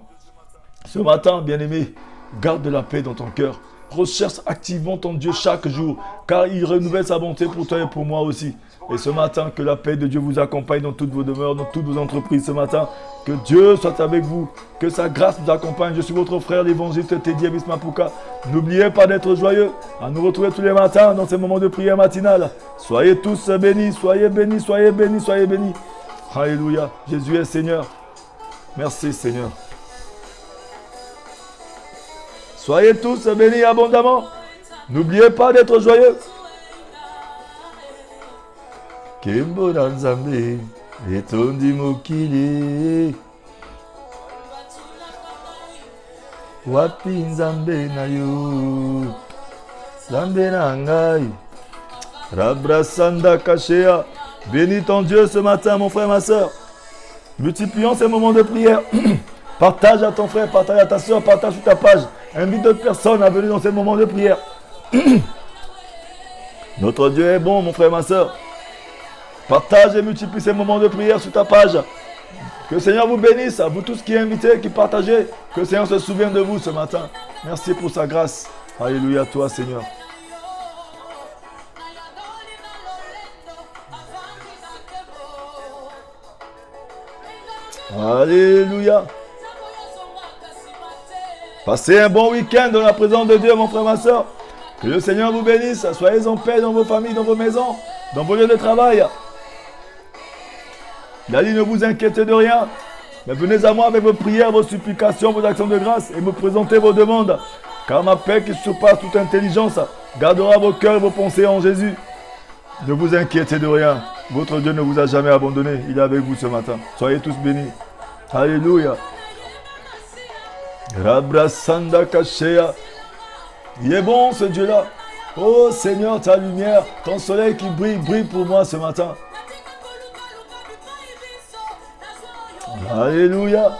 Ce matin, bien-aimé, garde de la paix dans ton cœur. Recherche activement ton Dieu chaque jour, car il renouvelle sa bonté pour toi et pour moi aussi. Et ce matin, que la paix de Dieu vous accompagne dans toutes vos demeures, dans toutes vos entreprises ce matin. Que Dieu soit avec vous, que sa grâce nous accompagne. Je suis votre frère, l'évangéliste Teddy Abismapuka. N'oubliez pas d'être joyeux, à nous retrouver tous les matins dans ces moments de prière matinale. Soyez tous bénis, soyez bénis, soyez bénis, soyez bénis. Alléluia, Jésus est Seigneur. Merci Seigneur. Soyez tous bénis abondamment. N'oubliez pas d'être joyeux. Kimbo Nzambe, etondi mokili. Wapi Nzambe na yo, Nzambe na ngai. Rabrasanda Kashea. Bénis ton Dieu ce matin, mon frère, ma soeur. Multiplions ces moments de prière. Partage à ton frère, partage à ta soeur, partage sur ta page. Invite d'autres personnes à venir dans ces moments de prière. Notre Dieu est bon, mon frère, ma soeur. Partage et multiplie ces moments de prière sur ta page. Que le Seigneur vous bénisse, à vous tous qui invitez, qui partagez. Que le Seigneur se souvienne de vous ce matin. Merci pour sa grâce. Alléluia à toi, Seigneur. Alléluia. Passez un bon week-end dans la présence de Dieu, mon frère, ma soeur. Que le Seigneur vous bénisse. Soyez en paix dans vos familles, dans vos maisons, dans vos lieux de travail. Il a dit, ne vous inquiétez de rien. Mais venez à moi avec vos prières, vos supplications, vos actions de grâce et me présentez vos demandes. Car ma paix qui surpasse toute intelligence gardera vos cœurs et vos pensées en Jésus. Ne vous inquiétez de rien. Votre Dieu ne vous a jamais abandonné. Il est avec vous ce matin. Soyez tous bénis. Alléluia. Rabrasanda Kashea. Il est bon ce Dieu-là. Oh Seigneur, ta lumière, ton soleil qui brille, brille pour moi ce matin. Alléluia.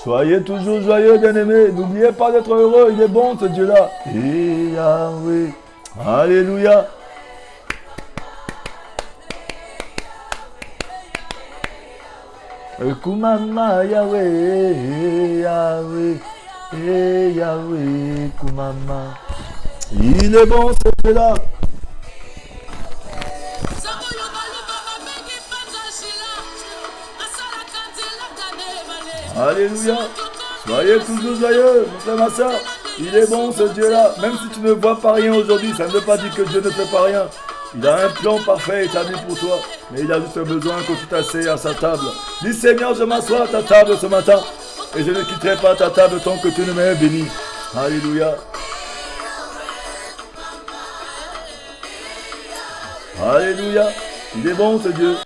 Soyez toujours joyeux, bien-aimés. N'oubliez pas d'être heureux. Il est bon ce Dieu-là. Et Yahweh. Alléluia. Kumama Yahweh, Yahweh, Yahweh, Kumama. Il est bon ce Dieu-là. Alléluia. Soyez toujours joyeux, mon frère, ma soeur. Il est bon ce Dieu-là. Même si tu ne vois pas rien aujourd'hui, ça ne veut pas dire que Dieu ne fait pas rien. Il a un plan parfait établi pour toi. Mais il a juste besoin que tu t'asseyes à sa table. Dis Seigneur, je m'assois à ta table ce matin. Et je ne quitterai pas ta table tant que tu ne m'aies béni. Alléluia. Alléluia. Il est bon ce Dieu.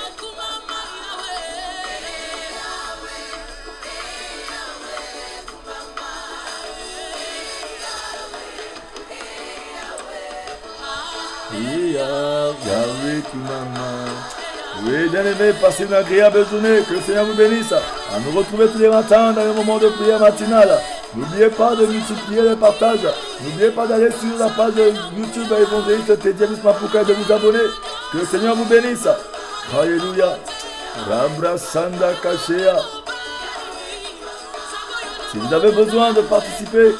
Yahweh, Yahweh Kimama. Oui, bien-aimés, passez une agréable journée. Que le Seigneur vous bénisse. À nous retrouver tous les matins dans le moment de prière matinale. N'oubliez pas de multiplier les partages. N'oubliez pas d'aller sur la page YouTube évangéliste Tediamis Mapuka et de vous abonner. Que le Seigneur vous bénisse. Alléluia. Rabra Sanda Kashea. Si vous avez besoin de participer,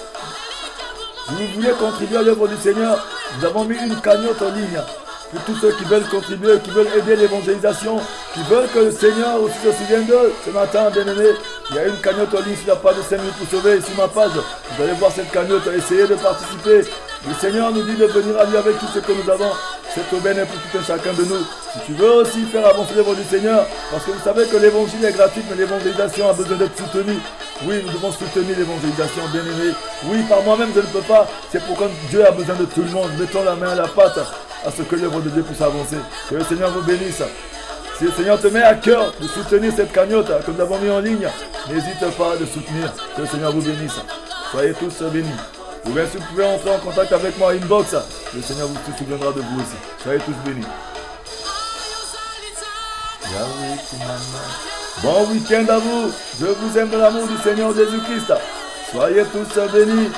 si vous voulez contribuer à l'œuvre du Seigneur, nous avons mis une cagnotte en ligne. Pour tous ceux qui veulent contribuer, qui veulent aider l'évangélisation, qui veulent que le Seigneur aussi se souvienne d'eux. Ce matin, bien-aimés, il y a une cagnotte en ligne sur la page de 5 minutes pour sauver. Sur ma page, vous allez voir cette cagnotte, essayez de participer. Le Seigneur nous dit de venir à lui avec tout ce que nous avons. C'est au bénéfice pour tout un chacun de nous. Si tu veux aussi faire avancer l'œuvre du Seigneur, parce que vous savez que l'évangile est gratuit, mais l'évangélisation a besoin d'être soutenue. Oui, nous devons soutenir l'évangélisation, bien-aimés. Oui, par moi-même, je ne peux pas. C'est pourquoi Dieu a besoin de tout le monde. Mettons la main à la pâte à ce que l'œuvre de Dieu puisse avancer. Que le Seigneur vous bénisse. Si le Seigneur te met à cœur de soutenir cette cagnotte que nous avons mis en ligne, n'hésite pas de soutenir. Que le Seigneur vous bénisse. Soyez tous bénis. Ou bien si vous pouvez entrer en contact avec moi inbox, le Seigneur vous se souviendra de vous aussi. Soyez tous bénis. Bon week-end à vous. Je vous aime de l'amour du Seigneur Jésus-Christ. Soyez tous bénis.